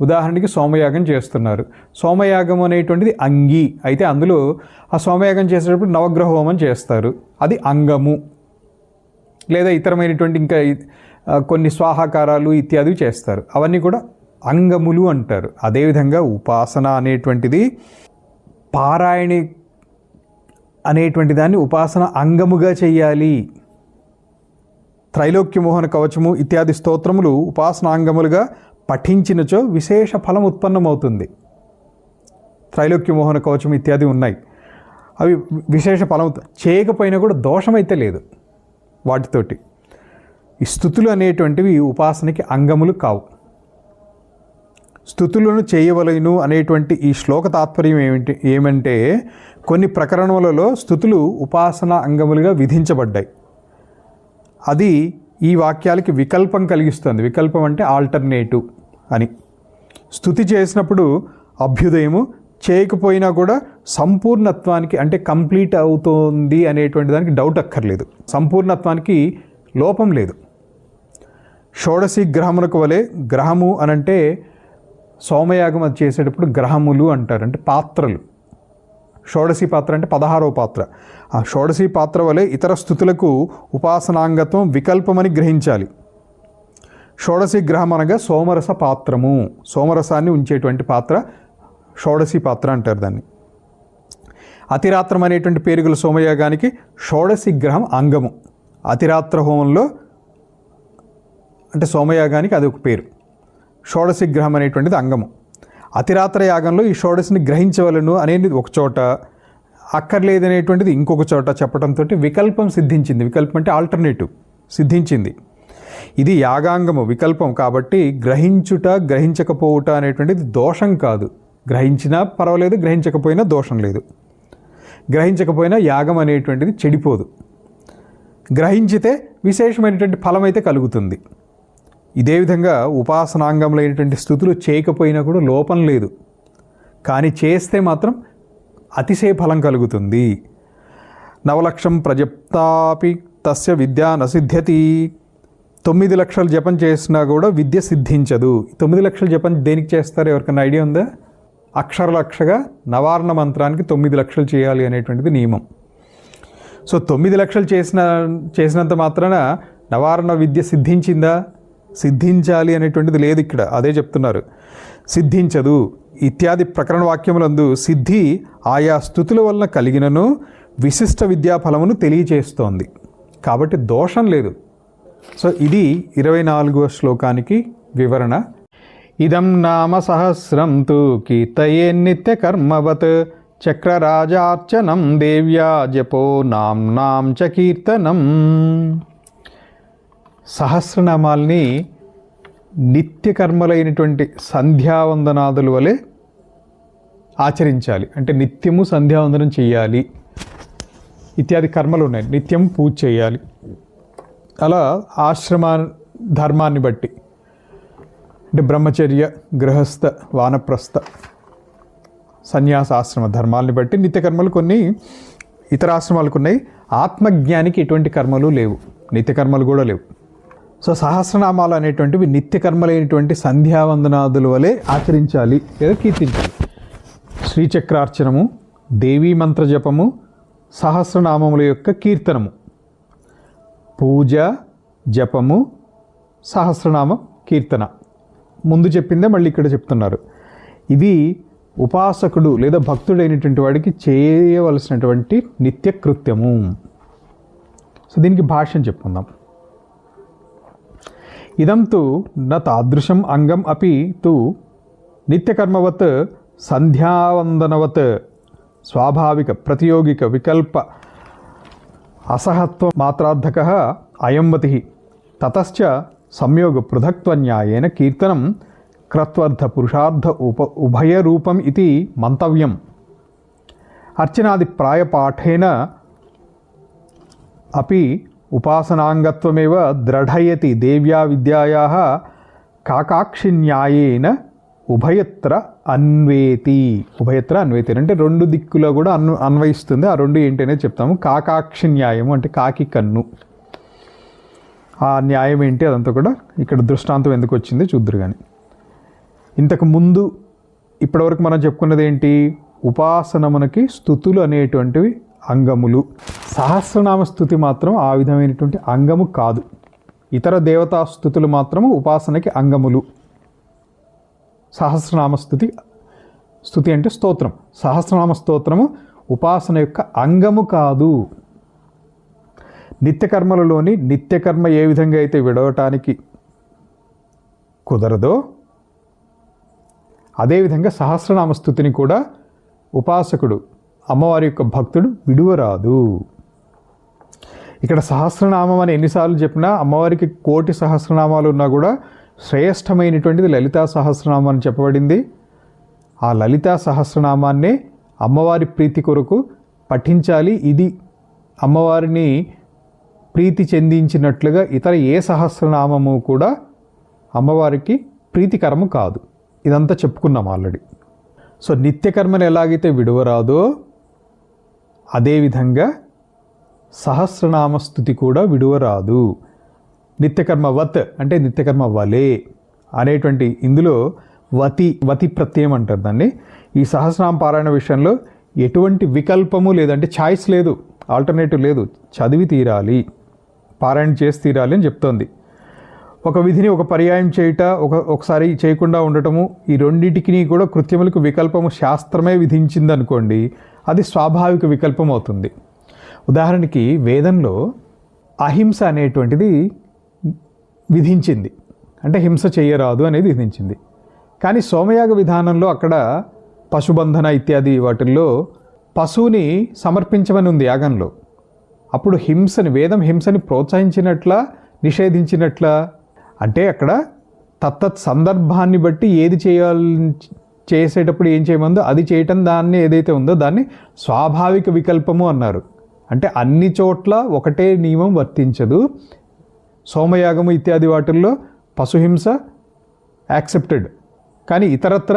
ఉదాహరణకి సోమయాగం చేస్తున్నారు. సోమయాగం అనేటువంటిది అంగి అయితే అందులో ఆ సోమయాగం చేసేటప్పుడు నవగ్రహ హోమం చేస్తారు, అది అంగము. లేదా ఇతరమైనటువంటి ఇంకా కొన్ని స్వాహాకారాలు ఇత్యాది చేస్తారు, అవన్నీ కూడా అంగములు అంటారు. అదేవిధంగా ఉపాసన అనేటువంటిది పారాయణి అనేటువంటి దాన్ని ఉపాసన అంగముగా చేయాలి. త్రైలోక్యమోహన కవచము ఇత్యాది స్తోత్రములు ఉపాసనాంగములుగా పఠించినచో విశేష ఫలం ఉత్పన్నమవుతుంది. త్రైలోక్యమోహన కవచం ఇత్యాది ఉన్నాయి, అవి విశేష ఫలం చేయకపోయినా కూడా దోషమైతే లేదు వాటితోటి. ఈ స్తుతులు అనేటువంటివి ఉపాసనకి అంగములు కావు. స్తుతులను చేయవలెను అనేటువంటి ఈ శ్లోక తాత్పర్యం ఏమంటే కొన్ని ప్రకరణములలో స్తుతులు ఉపాసన అంగములుగా విధించబడ్డాయి. అది ఈ వాక్యాలకి వికల్పం కలిగిస్తుంది. వికల్పం అంటే ఆల్టర్నేటివ్ అని. స్తుతి చేసినప్పుడు అభ్యుదయము, చేయకపోయినా కూడా సంపూర్ణత్వానికి అంటే కంప్లీట్ అవుతోంది అనేటువంటి దానికి డౌట్ అక్కర్లేదు. సంపూర్ణత్వానికి లోపం లేదు. షోడశి గ్రహములకు వలె గ్రహము అనంటే సోమయాగం అది చేసేటప్పుడు గ్రహములు అంటారు, అంటే పాత్రలు. షోడశి పాత్ర అంటే 16వ పాత్ర. ఆ షోడశి పాత్ర వలె ఇతర స్థుతులకు ఉపాసనాంగత్వం వికల్పమని గ్రహించాలి. షోడశి గ్రహం అనగా సోమరస పాత్రము, సోమరసాన్ని ఉంచేటువంటి పాత్ర షోడశి పాత్ర అంటారు దాన్ని. అతిరాత్రం అనేటువంటి పేరుగల సోమయాగానికి షోడశి గ్రహం అంగము. అతిరాత్ర హోమంలో అంటే సోమయాగానికి అది ఒక పేరు. షోడశి గ్రహం అనేటువంటిది అంగము. అతిరాత్ర యాగంలో ఈ షోడశిని గ్రహించవలను అనేది ఒక చోట, అక్కర్లేదనేటువంటిది ఇంకొక చోట చెప్పడంతో వికల్పం సిద్ధించింది. వికల్పం అంటే ఆల్టర్నేటివ్ సిద్ధించింది. ఇది యాగాంగము వికల్పం కాబట్టి గ్రహించుట గ్రహించకపోవుట అనేటువంటిది దోషం కాదు. గ్రహించినా పర్వాలేదు, గ్రహించకపోయినా దోషం లేదు. గ్రహించకపోయినా యాగం అనేటువంటిది చెడిపోదు. గ్రహించితే విశేషమైనటువంటి ఫలం అయితే కలుగుతుంది. ఇదే విధంగా ఉపాసనాంగములైనటువంటి స్థుతులు చేయకపోయినా కూడా లోపం లేదు, కానీ చేస్తే మాత్రం అతిశయ ఫలం కలుగుతుంది. నవలక్షం ప్రజప్తాపి తస్య విద్యా నసిద్ధ్యతి 9 లక్షలు జపం చేసినా కూడా విద్య సిద్ధించదు. 9 లక్షలు జపం దేనికి చేస్తారు? ఎవరికైనా ఐడియా ఉందా? అక్షరలక్షగా నవారణ మంత్రానికి 9 లక్షలు చేయాలి అనేటువంటిది నియమం. సో 9 లక్షలు చేసినంత మాత్రాన నవారణ విద్య సిద్ధించిందా? సిద్ధించాలి అనేటువంటిది లేదు ఇక్కడ. అదే చెప్తున్నారు, సిద్ధించదు. ఇత్యాది ప్రకరణ వాక్యములందు సిద్ధి ఆయా స్థుతుల వలన కలిగినను విశిష్ట విద్యాఫలమును తెలియచేస్తోంది. కాబట్టి దోషం లేదు. సో ఇది 24వ శ్లోకానికి వివరణ. ఇదం నామ సహస్రం తు కీర్తయే నిత్య కర్మవత్ చక్రరాజార్చనం దేవ్యా జపో నామ్నాం చ కీర్తనం. సహస్రనామాల్ని నిత్య కర్మలైనటువంటి సంధ్యావందనాదుల వలె ఆచరించాలి. అంటే నిత్యము సంధ్యావందనం చేయాలి. ఇత్యాది కర్మలు ఉన్నాయి. నిత్యం పూజ చేయాలి. అలా ఆశ్రమ ధర్మాన్ని బట్టి, అంటే బ్రహ్మచర్య, గృహస్థ, వానప్రస్థ, సన్యాసాశ్రమ ధర్మాలని బట్టి నిత్య కర్మలు కొన్ని ఇతర ఆశ్రమాలకు ఉన్నాయి. ఆత్మజ్ఞానికి ఎటువంటి కర్మలు లేవు, నిత్య కర్మలు కూడా లేవు. సో సహస్రనామాలు అనేటువంటివి నిత్య కర్మలైనటువంటి సంధ్యావందనాదుల వలె ఆచరించాలి లేదా కీర్తించాలి. శ్రీచక్రార్చనము, దేవీ మంత్ర జపము, సహస్రనామముల యొక్క కీర్తనము, పూజ, జపము, సహస్రనామ కీర్తన. ముందు చెప్పిందే మళ్ళీ ఇక్కడ చెప్తున్నారు. ఇది ఉపాసకుడు లేదా భక్తుడైనటువంటి వాడికి చేయవలసినటువంటి నిత్య కృత్యము. సో దీనికి భాష్యం చెప్పుకుందాం. ఇదం తు న తాదృశం అంగం అపి తు నిత్యకర్మవత్ సంధ్యావందనవత్ స్వాభావిక ప్రతియోగిక వికల్ప అసహత్వ మాత్రార్థక అయంవతి తతశ్చ సంయోగ పృథక్త్వన్యాయేన కీర్తనం క్రత్వర్థ పురుషార్థ ఉభయరూపం ఇది మంతవ్యం. అర్చనాది ప్రాయపాఠేన అపి ఉపాసనాంగత్వమేవ దృఢయతి దేవ్యా విద్యాయాః కాకాక్షిన్యాయేన ఉభయత్ర అన్వేతి. ఉభయత్ర అన్వేతి అంటే రెండు దిక్కులో కూడా అన్వయిస్తుంది. ఆ రెండు ఏంటనే చెప్తాము. కాకాక్షి న్యాయము అంటే కాకి కన్ను. ఆ న్యాయం ఏంటి అదంతా కూడా ఇక్కడ దృష్టాంతం ఎందుకు వచ్చింది చూద్దురు. కానీ ఇంతకు ముందు ఇప్పటివరకు మనం చెప్పుకున్నది ఏంటి? ఉపాసనమునకి స్తుతులు అనేటువంటివి అంగములు. సహస్రనామ స్తుతి మాత్రం ఆ విధమైనటువంటి అంగము కాదు. ఇతర దేవతా స్తుతులు మాత్రము ఉపాసనకి అంగములు. సహస్రనామ స్తుతి అంటే స్తోత్రం. సహస్రనామ స్తోత్రము ఉపాసన యొక్క అంగము కాదు. నిత్యకర్మలలోని నిత్యకర్మ ఏ విధంగా అయితే విడవటానికి కుదరదో అదేవిధంగా సహస్రనామ స్తుతిని కూడా ఉపాసకుడు, అమ్మవారి యొక్క భక్తుడు విడువరాదు. ఇక్కడ సహస్రనామం అని ఎన్నిసార్లు చెప్పినా అమ్మవారికి 1,000,000 సహస్రనామాలు ఉన్నా కూడా శ్రేష్టమైనటువంటిది లలితా సహస్రనామం అని చెప్పబడింది. ఆ లలితా సహస్రనామాన్నే అమ్మవారి ప్రీతి కొరకు పఠించాలి. ఇది అమ్మవారిని ప్రీతి చెందించినట్లుగా ఇతర ఏ సహస్రనామము కూడా అమ్మవారికి ప్రీతికరము కాదు. ఇదంతా చెప్పుకున్నాం ఆల్రెడీ. సో నిత్యకర్మను ఎలాగైతే విడువరాదో అదేవిధంగా సహస్రనామ స్తుతి కూడా విడువరాదు. నిత్యకర్మ వత్ అంటే నిత్యకర్మ వలే అనేటువంటి ఇందులో వతి ప్రత్యయం అంటారు దాన్ని. ఈ సహస్రనామ పారాయణ విషయంలో ఎటువంటి వికల్పము లేదంటే ఛాయిస్ లేదు, ఆల్టర్నేటివ్ లేదు. చదివి తీరాలి, పారాయణ చేసి తీరాలి అని చెప్తోంది. ఒక విధిని ఒక పర్యాయం చేయుట, ఒకసారి చేయకుండా ఉండటము, ఈ రెండింటికి కూడా కృత్యములకు వికల్పము శాస్త్రమే విధించిందనుకోండి, అది స్వాభావిక వికల్పం అవుతుంది. ఉదాహరణకి వేదంలో అహింస అనేటువంటిది విధించింది, అంటే హింస చేయరాదు అనేది విధించింది. కానీ సోమయాగ విధానంలో అక్కడ పశుబంధన ఇత్యాది వాటిల్లో పశువుని సమర్పించమని ఉంది యాగంలో. అప్పుడు వేదం హింసని ప్రోత్సహించినట్లా నిషేధించినట్లా? అంటే అక్కడ తత్తత్ సందర్భాన్ని బట్టి ఏది చేసేటప్పుడు ఏం చేయమందో అది చేయటం, దాన్ని ఏదైతే ఉందో దాన్ని స్వాభావిక వికల్పము అన్నారు. అంటే అన్ని చోట్ల ఒకటే నియమం వర్తించదు. సోమయాగము ఇత్యాది వాటిల్లో పశుహింస యాక్సెప్టెడ్, కానీ ఇతరత్ర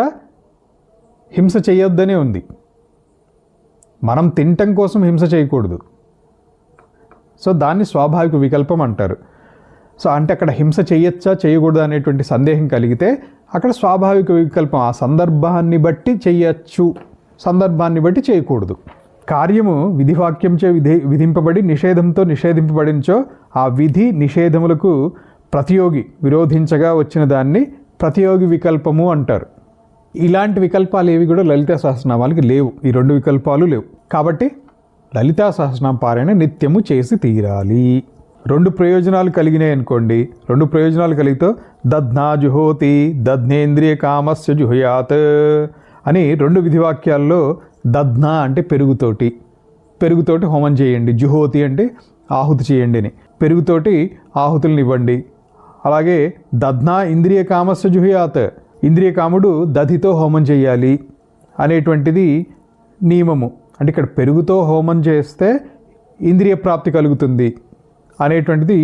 హింస చేయొద్దనే ఉంది. మనం తినటం కోసం హింస చేయకూడదు. సో దాన్ని స్వాభావిక వికల్పం అంటారు. సో అంటే అక్కడ హింస చేయొచ్చా చేయకూడదు అనేటువంటి సందేహం కలిగితే అక్కడ స్వాభావిక వికల్పం, ఆ సందర్భాన్ని బట్టి చేయొచ్చు, సందర్భాన్ని బట్టి చేయకూడదు. కార్యము విధివాక్యంచే విధింపబడి నిషేధంతో నిషేధింపబడించో ఆ విధి నిషేధములకు ప్రతియోగి విరోధించగా వచ్చిన దాన్ని ప్రతియోగి వికల్పము అంటారు. ఇలాంటి వికల్పాలు ఏవి కూడా లలితా సహస్రనామాలకి లేవు. ఈ 2 వికల్పాలు లేవు. కాబట్టి లలితా సహస్రనామ పారాయణ నిత్యము చేసి తీరాలి. 2 ప్రయోజనాలు కలిగినాయి అనుకోండి, 2 ప్రయోజనాలు కలిగితే దధ్నా జుహోతి దధ్నేంద్రియ కామస్య జుహయాత్ అని 2 విధివాక్యాల్లో దధ్నా అంటే పెరుగుతోటి హోమం చేయండి, జుహోతి అంటే ఆహుతి చేయండి అని, పెరుగుతోటి ఆహుతులను ఇవ్వండి. అలాగే దధ్నా ఇంద్రియ కామస్య జుహయాత్, ఇంద్రియ కాముడు దధితో హోమం చేయాలి అనేటువంటిది నియమము. అంటే ఇక్కడ పెరుగుతో హోమం చేస్తే ఇంద్రియ ప్రాప్తి కలుగుతుంది అనేటువంటిది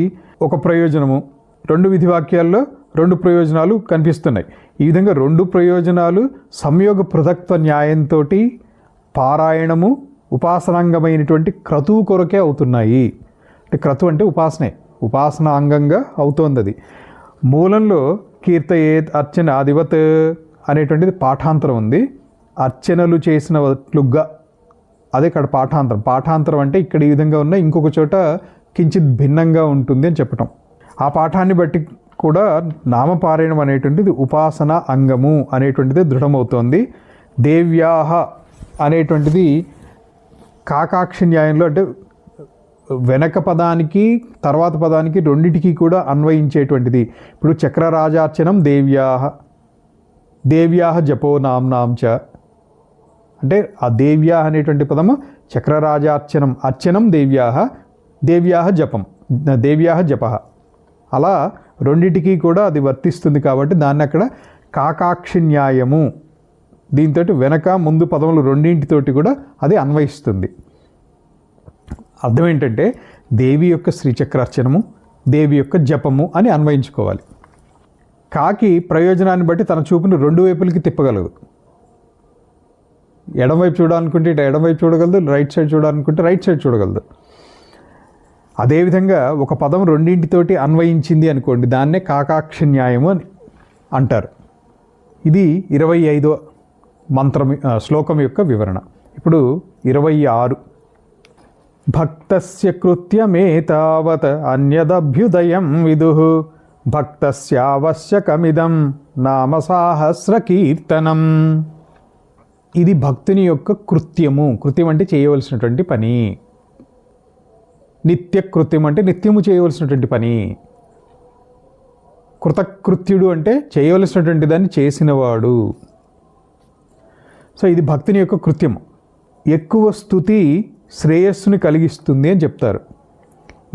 ఒక ప్రయోజనము. 2 విధివాక్యాల్లో 2 ప్రయోజనాలు కనిపిస్తున్నాయి. ఈ విధంగా 2 ప్రయోజనాలు సంయోగ పృథక్త్వ న్యాయంతో పారాయణము ఉపాసనాంగమైనటువంటి క్రతువు కొరకే అవుతున్నాయి. అంటే క్రతువు అంటే ఉపాసనే, ఉపాసన అంగంగా అవుతోంది. అది మూలంలో కీర్తయేత్ అర్చన ఆదివత్ అనేటువంటిది పాఠాంతరం ఉంది. అర్చనలు చేసినట్లుగా, అదే ఇక్కడ పాఠాంతరం. పాఠాంతరం అంటే ఇక్కడ ఈ విధంగా ఉన్న ఇంకొక చోట కించిత్ భిన్నంగా ఉంటుంది అని చెప్పటం. ఆ పాఠాన్ని బట్టి కూడా నామపారాయణం అనేటువంటిది ఉపాసన అంగము అనేటువంటిది దృఢమవుతోంది. దేవ్యాహ అనేటువంటిది కాకాక్షి న్యాయంలో అంటే వెనక పదానికి తర్వాత పదానికి రెండిటికి కూడా అన్వయించేటువంటిది. ఇప్పుడు చక్రరాజార్చనం దేవ్యాహ జపో నాంనాంచ అంటే ఆ దేవ్యాహ అనేటువంటి పదము చక్రరాజార్చనం, అర్చనం దేవ్యాహ జప అలా రెండిటికి కూడా అది వర్తిస్తుంది. కాబట్టి దాన్ని అక్కడ కాకాక్షి న్యాయము, దీంతో వెనక ముందు పదములు రెండింటితోటి కూడా అది అన్వయిస్తుంది. అర్థం ఏంటంటే దేవి యొక్క శ్రీచక్రార్చనము, దేవి యొక్క జపము అని అన్వయించుకోవాలి. కాకి ప్రయోజనాన్ని బట్టి తన చూపును 2 వైపులకి తిప్పగలదు. ఎడమవైపు చూడాలనుకుంటే ఇటు ఎడమవైపు చూడగలదు, రైట్ సైడ్ చూడాలనుకుంటే రైట్ సైడ్ చూడగలదు. అదేవిధంగా ఒక పదం రెండింటితోటి అన్వయించింది అనుకోండి, దాన్నే కాకాక్షి న్యాయము అని అంటారు. ఇది 25వ మంత్రం శ్లోకం యొక్క వివరణ. ఇప్పుడు 26. భక్తస్య కృత్యమేతావత్ అన్యదభ్యుదయం విదుః భక్తస్యావశ్యకమిదం నామ సహస్ర కీర్తనం. ఇది భక్తుని యొక్క కృత్యము. కృత్యం అంటే చేయవలసినటువంటి పని. నిత్య కృత్యం అంటే నిత్యము చేయవలసినటువంటి పని. కృతకృత్యుడు అంటే చేయవలసినటువంటి దాన్ని చేసినవాడు. సో ఇది భక్తుని యొక్క కృత్యము. ఎక్కువ స్తుతి శ్రేయస్సుని కలిగిస్తుంది అని చెప్తారు.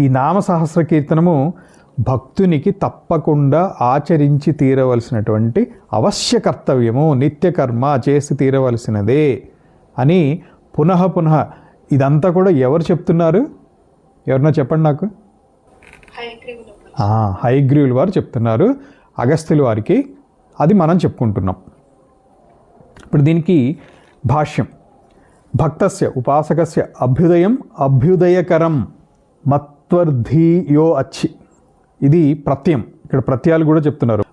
ఈ నామ సహస్ర కీర్తనము భక్తునికి తప్పకుండా ఆచరించి తీరవలసినటువంటి అవశ్య కర్తవ్యము, నిత్యకర్మ చేసి తీరవలసినదే అని పునః ఇదంతా కూడా ఎవరు చెప్తున్నారు? ఎవరన్నా చెప్పండి నాకు. హయగ్రీవుల వారు చెప్తున్నారు అగస్త్యుల వారికి. అది మనం చెప్పుకుంటున్నాం. ఇప్పుడు దీనికి భాష్యం. భక్తస్య ఉపాసకస్య అభ్యుదయం అభ్యుదయకరం మత్వర్ధీయో అచ్చి. ఇది ప్రత్యయం. ఇక్కడ ప్రత్యయాలు కూడా చెప్తున్నారు.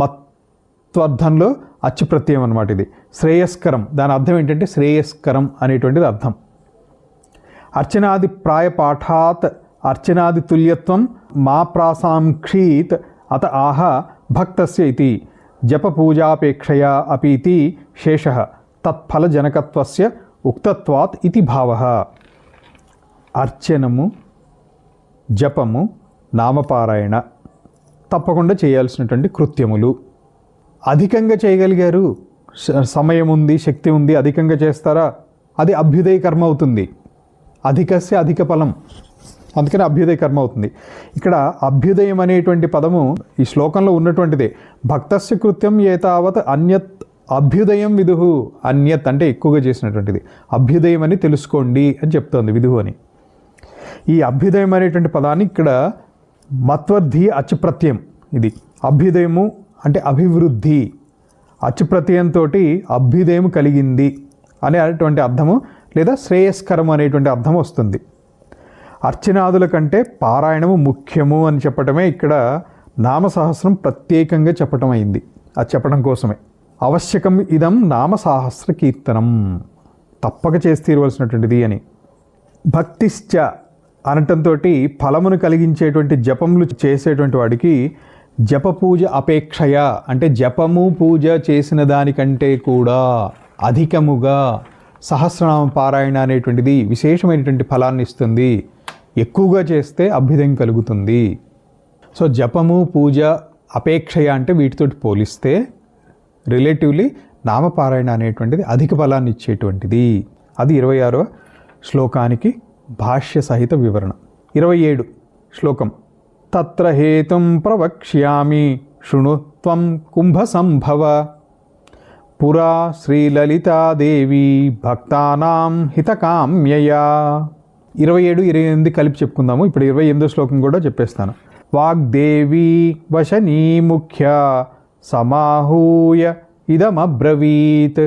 మత్వర్ధంలో అచ్చి ప్రత్యయం అన్నమాట. ఇది శ్రేయస్కరం. దాని అర్థం ఏంటంటే శ్రేయస్కరం అనేటువంటిది అర్థం. అర్చనాది ప్రాయ పాఠాత్ అర్చనాది తుల్యత్వం మా ప్రాసాంక్షీత్ అత ఆహ భక్తస్య ఇతి జప పూజాపేక్షయా అపీతి శేషః తత్ఫలజనకత్వస్య ఉక్తత్వాత్ ఇతి భావః. అర్చనము, జపము, నామపారాయణ తప్పకుండా చేయాల్సినటువంటి కృత్యములు. అధికంగా చేయగలిగారు, సమయం ఉంది, శక్తి ఉంది, అధికంగా చేస్తారా, అది అభ్యుదయ కర్మ అవుతుంది. అధికస్య అధిక ఫలం, అందుకని అభ్యుదయ కర్మ అవుతుంది. ఇక్కడ అభ్యుదయం అనేటువంటి పదము ఈ శ్లోకంలో ఉన్నటువంటిదే. భక్తస్య కృత్యం ఏతావత్ అన్యత్ అభ్యుదయం విదుః. అన్యత్ అంటే ఎక్కువగా చేసినటువంటిది. అభ్యుదయం అని తెలుసుకోండి అని చెప్తోంది విదుః అని. ఈ అభ్యుదయం అనేటువంటి పదాన్ని ఇక్కడ మత్వర్ధి అచ్చుప్రత్యయం. ఇది అభ్యుదయము అంటే అభివృద్ధి. అచ్చుప్రత్యయంతో అభ్యుదయం కలిగింది అనేటువంటి అర్థము లేదా శ్రేయస్కరం అనేటువంటి అర్థం వస్తుంది. అర్చనాదుల కంటే పారాయణము ముఖ్యము అని చెప్పటమే ఇక్కడ నామసహస్రం ప్రత్యేకంగా చెప్పటం అయింది. అది చెప్పడం కోసమే అవశ్యకం ఇదం నామసహస్ర కీర్తనం, తప్పక చేసి తీరవలసినటువంటిది అని. భక్తిశ్చ అనటంతో ఫలమును కలిగించేటువంటి జపములు చేసేటువంటి వాడికి జపపూజ అపేక్షయ అంటే జపము పూజ చేసిన దానికంటే కూడా అధికముగా సహస్రనామ పారాయణ అనేటువంటిది విశేషమైనటువంటి ఫలాన్ని ఇస్తుంది. ఎక్కువగా చేస్తే అభ్యుదయం కలుగుతుంది. సో జపము పూజ అపేక్షయ అంటే వీటితోటి పోలిస్తే రిలేటివ్లీ నామపారాయణ అనేటువంటిది అధిక ఫలాన్ని ఇచ్చేటువంటిది. అది 26వ శ్లోకానికి భాష్య సహిత వివరణ. 27 శ్లోకం. తత్ర హేతుం ప్రవక్ష్యామి శృణుత్వం కుంభసంభవ పురా శ్రీలలితాదేవి భక్తానాం హితకామ్యయా. 27, 28 కలిపి చెప్పుకుందాము. ఇప్పుడు 28వ శ్లోకం కూడా చెప్పేస్తాను. వాగ్దేవీ వశనీ ముఖ్య సమాహూయ ఇదమబ్రవీత్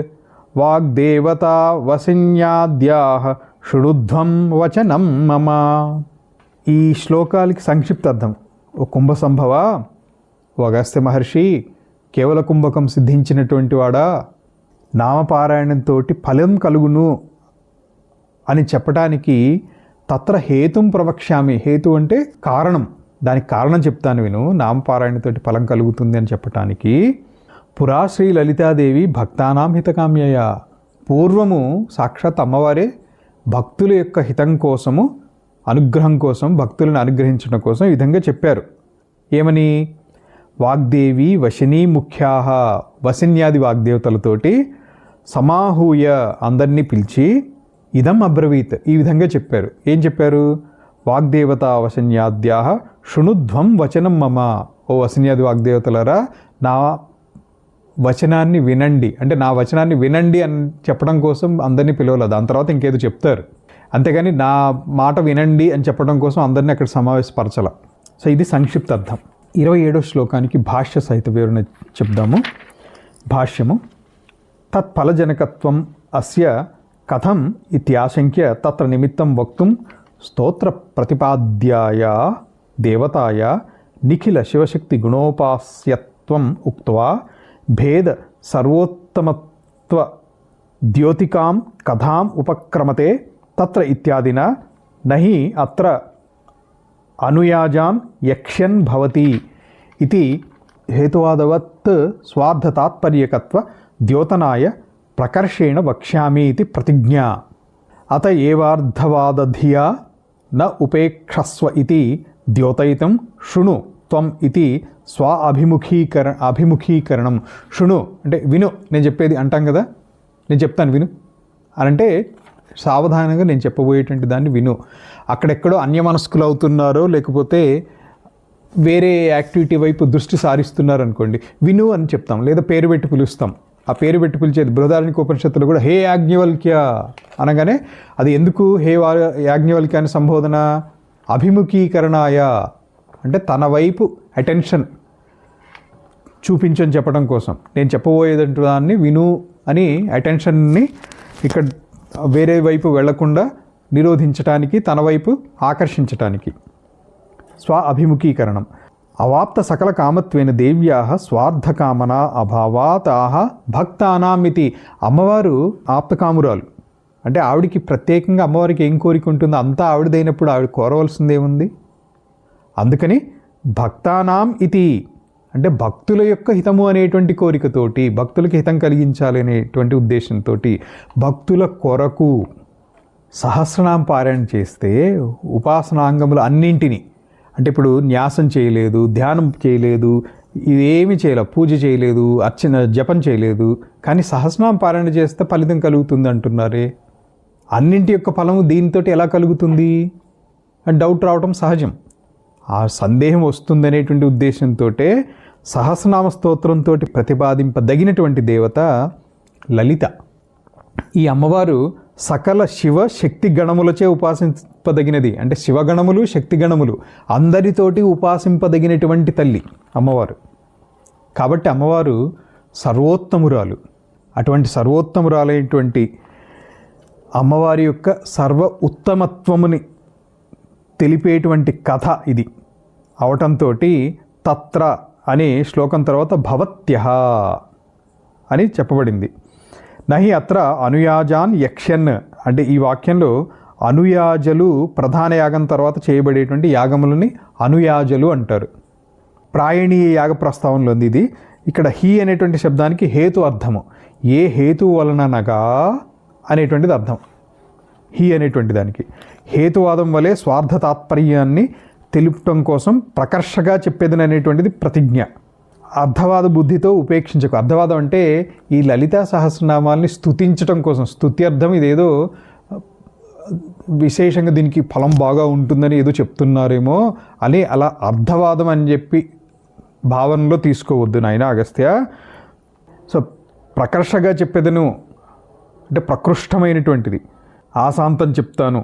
వాగ్దేవతా వసిన్యాద్యాః శృణుధ్వం వచనం మమ. ఈ శ్లోకాలకి సంక్షిప్త అర్థం. ఓ కుంభసంభవ, ఓ అగస్త్య మహర్షి, కేవల కుంభకం సిద్ధించినటువంటి వాడా, నామపారాయణంతో ఫలం కలుగును అని చెప్పడానికి తత్ర హేతుం ప్రవక్ష్యామి. హేతు అంటే కారణం, దానికి కారణం చెప్తాను విను. నామపారాయణతో ఫలం కలుగుతుంది అని చెప్పటానికి పురా శ్రీ లలితాదేవి భక్తానాం హితకామ్యయ. పూర్వము సాక్షాత్ అమ్మవారే భక్తుల యొక్క హితం కోసము, అనుగ్రహం కోసం, భక్తులను అనుగ్రహించడం కోసం ఈ విధంగా చెప్పారు. ఏమని? వాగ్దేవి వశినీ ముఖ్యాహ, వసిన్యాది వాగ్దేవతలతోటి సమాహూయ అందరినీ పిలిచి ఇదం అబ్రవీత్ ఈ విధంగా చెప్పారు. ఏం చెప్పారు? వాగ్దేవత వశన్యాద్యాః శృణుధ్వం వచనం మమ. ఓ వశన్యాది వాగ్దేవతలరా, నా వచనాన్ని వినండి. అంటే నా వచనాన్ని వినండి అని చెప్పడం కోసం అందరినీ పిలవలేదు. దాని తర్వాత ఇంకేదో చెప్తారు. అంతేగాని నా మాట వినండి అని చెప్పడం కోసం అందరినీ అక్కడ సమావేశపరచాల. సో ఇది సంక్షిప్త అర్థం. 27వ శ్లోకానికి భాష్య సహిత వివరణ చెప్దాము. భాష్యము. తత్ఫలజనకత్వం అస్య కథం ఇత్యాశంక్య తత్ర నిమిత్తం వక్తుం స్తోత్ర ప్రతిపాద్యాయ దేవతాయ నిఖిల శివశక్తి గుణోపాస్యత్వం ఉక్త్వా భేద సర్వోత్తమత్వ ద్యోతికాం కథాం ఉపక్రమతే తత్ర ఇత్యాదిన నహి అత్ర అనుయాజాన్ యక్ష్యన్ భవతి ఇది హేతువాదవత్ స్వార్థతాత్పర్యకత్వ ద్యోతనాయ ప్రకర్షేణ వక్ష్యామి ఇది ప్రతిజ్ఞా. అత ఏవార్థవాదధియా న ఉపేక్షస్వ ఇది ద్యోతయితం శృణు త్వం ఇది స్వ అభిముఖీకరణం. శృణు అంటే విను, నేను చెప్పేది అంటాం కదా, నేను చెప్తాను విను అని అంటే సావధానంగా నేను చెప్పబోయేటువంటి దాన్ని విను. అక్కడెక్కడో అన్యమనస్కులు అవుతున్నారో లేకపోతే వేరే యాక్టివిటీ వైపు దృష్టి సారిస్తున్నారు అనుకోండి, విను అని చెప్తాం, లేదా పేరు పెట్టి పిలుస్తాం. ఆ పేరు పెట్టి పిలిచేది బృహదారణ్యకోపనిషత్తులో కూడా హే యాజ్ఞవల్క్య అనగానే అది ఎందుకు హే యాజ్ఞవల్క్య అని సంబోధన? అభిముఖీకరణాయ అంటే తన వైపు అటెన్షన్ చూపించని చెప్పడం కోసం. నేను చెప్పబోయేదంటూ దాన్ని విను అని అటెన్షన్ని ఇక్కడ వేరే వైపు వెళ్లకుండా నిరోధించటానికి, తన వైపు ఆకర్షించటానికి. స్వ అభిముఖీకరణం. అవాప్త సకల కామత్వేన దేవ్యాః స్వార్థకామనా అభావాత్ ఆహ భక్తానామితి. అమ్మవారు ఆప్తకామురాలు అంటే ఆవిడికి ప్రత్యేకంగా అమ్మవారికి ఏం కోరిక ఉంటుందో అంతా ఆవిడదైనప్పుడు ఆవిడ కోరవలసిందేముంది? అందుకని భక్తానాం ఇతి అంటే భక్తుల యొక్క హితము అనేటువంటి కోరికతోటి, భక్తులకి హితం కలిగించాలి అనేటువంటి ఉద్దేశంతో భక్తుల కొరకు సహస్రనామ పారాయణ చేస్తే ఉపాసనాంగములు అన్నింటినీ, అంటే ఇప్పుడు న్యాసం చేయలేదు, ధ్యానం చేయలేదు, ఇదేమీ చేయలేదు, పూజ చేయలేదు, అర్చన జపం చేయలేదు, కానీ సహస్రనామ పారాయణ చేస్తే ఫలితం కలుగుతుంది అంటున్నారే. అన్నింటి యొక్క ఫలము దీంతో ఎలా కలుగుతుంది అని డౌట్ రావటం సహజం. ఆ సందేహం వస్తుందనేటువంటి ఉద్దేశంతో సహస్రనామ స్తోత్రంతో ప్రతిపాదింపదగినటువంటి దేవత లలిత. ఈ అమ్మవారు సకల శివ శక్తి గణములచే ఉపాసింపదగినది. అంటే శివగణములు శక్తిగణములు అందరితోటి ఉపాసింపదగినటువంటి తల్లి అమ్మవారు. కాబట్టి అమ్మవారు సర్వోత్తమురాలు. అటువంటి సర్వోత్తమురాలైనటువంటి అమ్మవారి యొక్క సర్వ ఉత్తమత్వముని తెలిపేటువంటి కథ ఇది అవటంతో తత్ర అనే శ్లోకం తర్వాత భవత్యః అని చెప్పబడింది. నహి అత్ర అనుయాజాన్ యక్ష్యన్ అంటే ఈ వాక్యంలో అనుయాజలు ప్రధాన యాగం తర్వాత చేయబడేటువంటి యాగములని అనుయాజలు అంటారు. ప్రాయణీయ యాగ ప్రస్తావనలో ఉంది ఇది. ఇక్కడ హి అనేటువంటి శబ్దానికి హేతు అర్థము, ఏ హేతు వలననగా అనేటువంటిది అర్థం. హి అనేటువంటి దానికి హేతువాదం వలె స్వార్థ తాత్పర్యాన్ని తెలుపటం కోసం ప్రకర్షగా చెప్పేదని అనేటువంటిది ప్రతిజ్ఞ. అర్థవాద బుద్ధితో ఉపేక్షించకు. అర్థవాదం అంటే ఈ లలితా సహస్రనామాల్ని స్తుతించటం కోసం, స్తుత్యర్థం ఇదేదో విశేషంగా దీనికి ఫలం బాగా ఉంటుందని ఏదో చెప్తున్నారేమో అని అలా అర్థవాదం అని చెప్పి భావనలో తీసుకోవద్దు నాయన అగస్త్య. సో ప్రకర్షగా చెప్పేదను అంటే ప్రకృష్టమైనటువంటిది, ఆశాంతం చెప్తాను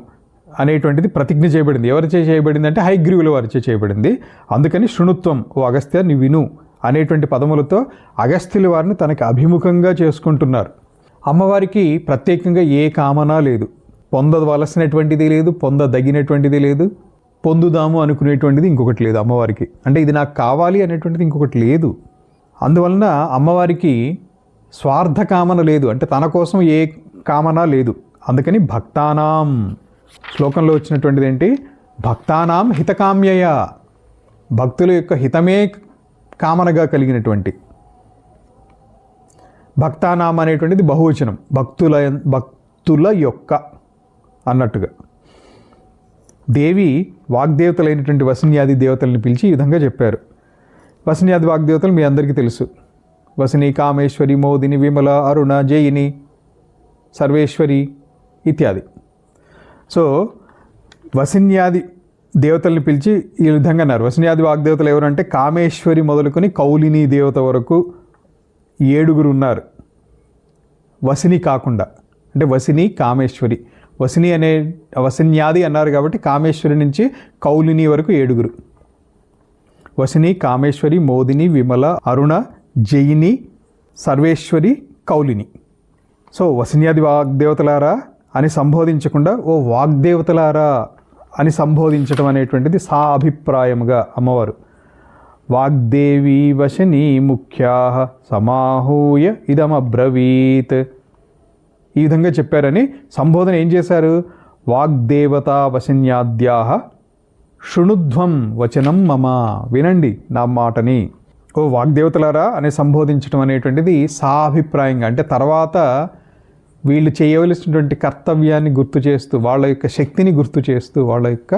అనేటువంటిది ప్రతిజ్ఞ చేయబడింది. ఎవరిచే చేయబడింది అంటే హయగ్రీవుల వారిచే చేయబడింది. అందుకని శృణుత్వం, ఓ అగస్త్య నీ విను అనేటువంటి పదములతో అగస్త్యుల వారిని తనకి అభిముఖంగా చేసుకుంటున్నారు. అమ్మవారికి ప్రత్యేకంగా ఏ కామన లేదు, పొందవలసినటువంటిది లేదు, పొందదగినటువంటిది లేదు, పొందుదాము అనుకునేటువంటిది ఇంకొకటి లేదు అమ్మవారికి. అంటే ఇది నాకు కావాలి అనేటువంటిది ఇంకొకటి లేదు. అందువలన అమ్మవారికి స్వార్థ కామన లేదు, అంటే తన కోసం ఏ కామన లేదు. అందుకని భక్తానాం శ్లోకంలో వచ్చినటువంటిది ఏంటి, భక్తానాం హితకామ్యయ, భక్తుల యొక్క హితమే కామనగా కలిగినటువంటి. భక్తానాం అనేటువంటిది బహువచనం, భక్తుల యొక్క అన్నట్టుగా. దేవి వాగ్దేవతలైనటువంటి వసిన్యాది దేవతల్ని పిలిచి ఈ విధంగా చెప్పారు. వసిన్యాది వాగ్దేవతలు మీ అందరికీ తెలుసు. వసిని, కామేశ్వరి, మోదిని, విమల, అరుణ, జయిని, సర్వేశ్వరి ఇత్యాది. సో వసిన్యాది దేవతల్ని పిలిచి ఈ విధంగా అన్నారు. వసిన్యాది వాగ్దేవతలు ఎవరంటే కామేశ్వరి మొదలుకొని కౌలిని దేవత వరకు 7 ఉన్నారు. వసిని కాకుండా, అంటే వసిని, కామేశ్వరి, వసిన్యాది అన్నారు కాబట్టి కామేశ్వరి నుంచి కౌలిని వరకు 7. వసిని, కామేశ్వరి, మోదిని, విమల, అరుణ, జయిని, సర్వేశ్వరి, కౌలిని. సో వసిన్యాది వాగ్దేవతలారా అని సంబోధించకుండా ఓ వాగ్దేవతలారా అని సంబోధించడం అనేటువంటిది సా అభిప్రాయముగా అమ్మవారు వాగ్దేవి వశిని ముఖ్యా సమాహూయ ఇదమబ్రవీత్ ఈ విధంగా చెప్పారని సంబోధన ఏం చేశారు. వాగ్దేవతా వశిన్యాద్యా శృణుధ్వం వచనం మమ, వినండి నా మాటని. ఓ వాగ్దేవతలారా అని సంబోధించడం అనేటువంటిది సాభిప్రాయంగా, అంటే తర్వాత వీళ్ళు చేయవలసినటువంటి కర్తవ్యాన్ని గుర్తు చేస్తూ, వాళ్ళ యొక్క శక్తిని గుర్తు చేస్తూ, వాళ్ళ యొక్క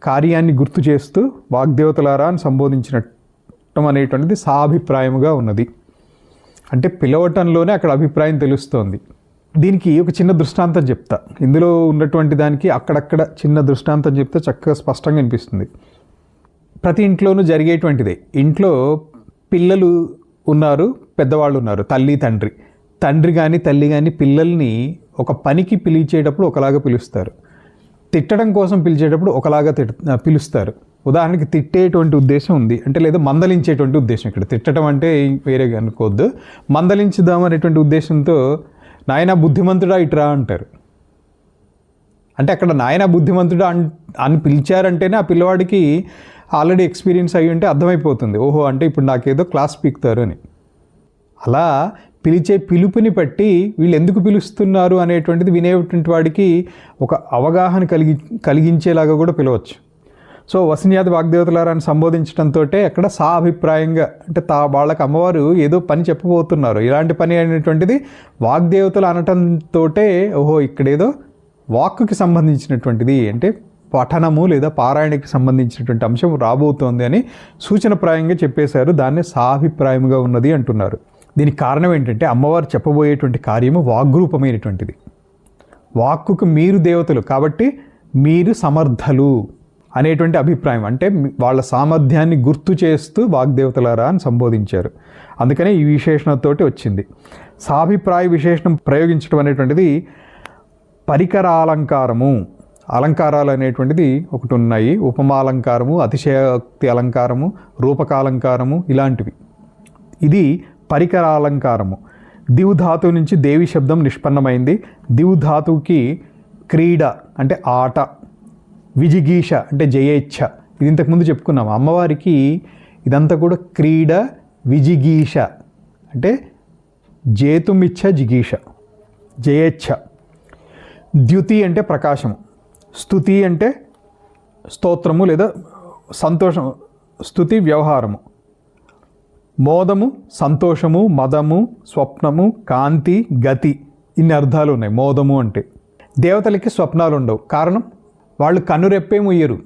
కార్యాన్ని గుర్తు చేస్తూ వాగ్దేవతలారా అని సంబోధించడం అనేటువంటిది సాభిప్రాయముగా ఉన్నది. అంటే పిలవటంలోనే అక్కడ అభిప్రాయం తెలుస్తోంది. దీనికి ఒక చిన్న దృష్టాంతం చెప్తా. ఇందులో ఉన్నటువంటి దానికి అక్కడక్కడ చిన్న దృష్టాంతం చెప్తే చక్కగా స్పష్టంగా అనిపిస్తుంది. ప్రతి ఇంట్లోనూ జరిగేటువంటిదే. ఇంట్లో పిల్లలు ఉన్నారు, పెద్దవాళ్ళు ఉన్నారు, తల్లి తండ్రి. తండ్రి కానీ తల్లి కానీ పిల్లల్ని ఒక పనికి పిలిచేటప్పుడు ఒకలాగా పిలుస్తారు, తిట్టడం కోసం పిలిచేటప్పుడు ఒకలాగా పిలుస్తారు. ఉదాహరణకి తిట్టేటువంటి ఉద్దేశం ఉంది అంటే, లేదా మందలించేటువంటి ఉద్దేశం. ఇక్కడ తిట్టడం అంటే వేరే అనుకోవద్దు, మందలించుదాం అనేటువంటి ఉద్దేశంతో నాయన బుద్ధిమంతుడా ఇట్రా అంటారు. అంటే అక్కడ నాయన బుద్ధిమంతుడా అని పిలిచారంటేనే ఆ పిల్లవాడికి ఆల్రెడీ ఎక్స్పీరియన్స్ అయ్యి ఉంటే అర్థమైపోతుంది, ఓహో అంటే ఇప్పుడు నాకేదో క్లాస్ పీకుతారు అని. అలా పిలిచే పిలుపుని బట్టి వీళ్ళు ఎందుకు పిలుస్తున్నారు అనేటువంటిది వినేటువంటి వాడికి ఒక అవగాహన కలిగించేలాగా కూడా పిలవచ్చు. సో వసిన్యాది వాగ్దేవతలారాన్ని సంబోధించడంతో అక్కడ సాభిప్రాయంగా, అంటే వాళ్ళకి అమ్మవారు ఏదో పని చెప్పబోతున్నారు. ఇలాంటి పని అనేటువంటిది వాగ్దేవతలు అనటంతో ఓహో ఇక్కడేదో వాక్కుకి సంబంధించినటువంటిది, అంటే పఠనము లేదా పారాయణకి సంబంధించినటువంటి అంశం రాబోతోంది అని సూచనప్రాయంగా చెప్పేశారు. దాన్నే సాభిప్రాయముగా ఉన్నది అంటున్నారు. దీనికి కారణం ఏంటంటే అమ్మవారు చెప్పబోయేటువంటి కార్యము వాగ్రూపమైనటువంటిది. వాక్కుకు మీరు దేవతలు కాబట్టి మీరు సమర్థలు అనేటువంటి అభిప్రాయం, అంటే వాళ్ళ సామర్థ్యాన్ని గుర్తు చేస్తూ వాగ్దేవతలారా అని సంబోధించారు. అందుకనే ఈ విశేషణతోటి వచ్చింది. సాభిప్రాయ విశేషణం ప్రయోగించడం అనేటువంటిది పరికరాలంకారము, అలంకారాలు అనేటువంటిది ఒకటి ఉన్నాయి. ఉపమాలంకారము, అతిశయోక్తి అలంకారము, రూపకాలంకారము ఇలాంటివి. ఇది పరికరాలంకారము. దివుధాతువు నుంచి దేవి శబ్దం నిష్పన్నమైంది. దివుధాతువుకి క్రీడ అంటే ఆట, విజిగీష అంటే జయేచ్ఛ. ఇది ఇంతకుముందు చెప్పుకున్నాం. అమ్మవారికి ఇదంతా కూడా క్రీడ, విజిగీష అంటే జేతుమిచ్ఛ జిగీష, జయేచ్ఛ. ద్యుతి అంటే ప్రకాశము, స్తుతి అంటే స్తోత్రము లేదా సంతోషం, స్తుతి వ్యవహారము, మోదము సంతోషము, మదము స్వప్నము, కాంతి గతి, ఇన్ని అర్థాలు ఉన్నాయి మోదము అంటే. దేవతలకి స్వప్నాలు ఉండవు. కారణం, వాళ్ళు కనురెప్పే ముయ్యరు.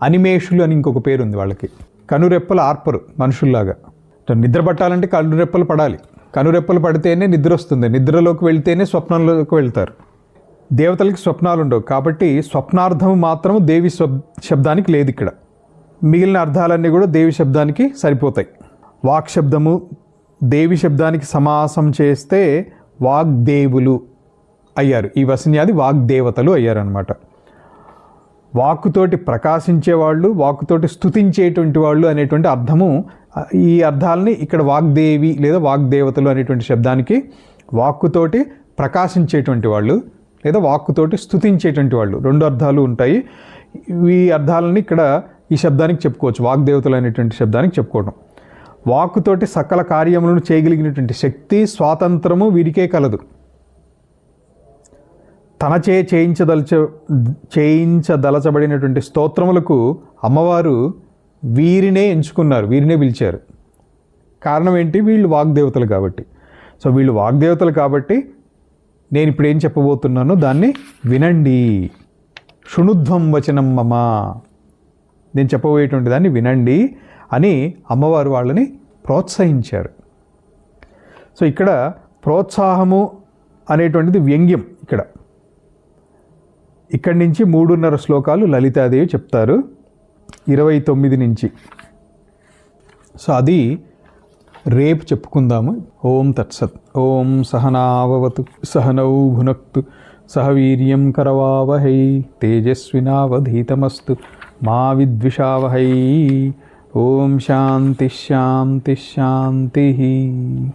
అనిమేషులు అని ఇంకొక పేరు ఉంది వాళ్ళకి. కనురెప్పలు ఆర్పరు మనుషుల్లాగా. నిద్ర పట్టాలంటే కనురెప్పలు పడాలి. కనురెప్పలు పడితేనే నిద్ర వస్తుంది. నిద్రలోకి వెళ్తేనే స్వప్నంలోకి వెళ్తారు. దేవతలకి స్వప్నాలు ఉండవు. కాబట్టి స్వప్నార్థం మాత్రం దేవి శబ్దానికి లేదు ఇక్కడ. మిగిలిన అర్థాలన్నీ కూడా దేవి శబ్దానికి సరిపోతాయి. వాక్ శబ్దము దేవి శబ్దానికి సమాసం చేస్తే వాగ్దేవులు అయ్యారు. ఈ వసిన్యాది వాగ్దేవతలు అయ్యారనమాట. వాక్కుతోటి ప్రకాశించేవాళ్ళు, వాక్కుతోటి స్తుతించేటువంటి వాళ్ళు అనేటువంటి అర్థము. ఈ అర్థాలని ఇక్కడ వాగ్దేవి లేదా వాగ్దేవతలు అనేటువంటి శబ్దానికి వాక్కుతోటి ప్రకాశించేటువంటి వాళ్ళు లేదా వాక్కుతోటి స్తుతించేటువంటి వాళ్ళు, రెండు అర్థాలు ఉంటాయి. ఈ అర్థాలని ఇక్కడ ఈ శబ్దానికి చెప్పుకోవచ్చు. వాగ్దేవతలు అనేటువంటి శబ్దానికి చెప్పుకోవడం. వాక్కుతోటి సకల కార్యములను చేయగలిగినటువంటి శక్తి, స్వాతంత్రము వీరికే కలదు. తనచే చేయించదలచబడినటువంటి స్తోత్రములకు అమ్మవారు వీరినే ఎంచుకున్నారు, వీరినే పిలిచారు. కారణం ఏంటి? వీళ్ళు వాగ్దేవతలు కాబట్టి. సో వీళ్ళు వాగ్దేవతలు కాబట్టి నేను ఇప్పుడు ఏం చెప్పబోతున్నానో దాన్ని వినండి. శృణుధ్వం వచనం మమ, నేను చెప్పబోయేటువంటి దాన్ని వినండి అని అమ్మవారు వాళ్ళని ప్రోత్సహించారు. సో ఇక్కడ ప్రోత్సాహము అనేటువంటిది వ్యంగ్యం. ఇక్కడి నుంచి 3.5 శ్లోకాలు లలితాదేవి చెప్తారు 29 నుంచి. సో అది రేపు చెప్పుకుందాము. ఓం తత్సత్. ఓం సహనావవతు సహనౌ భునక్తు సహ వీర్యం కరవావహై తేజస్వినావధీతమస్తు మా విద్విషావహై. ఓం శాంతి శాంతి శాంతి.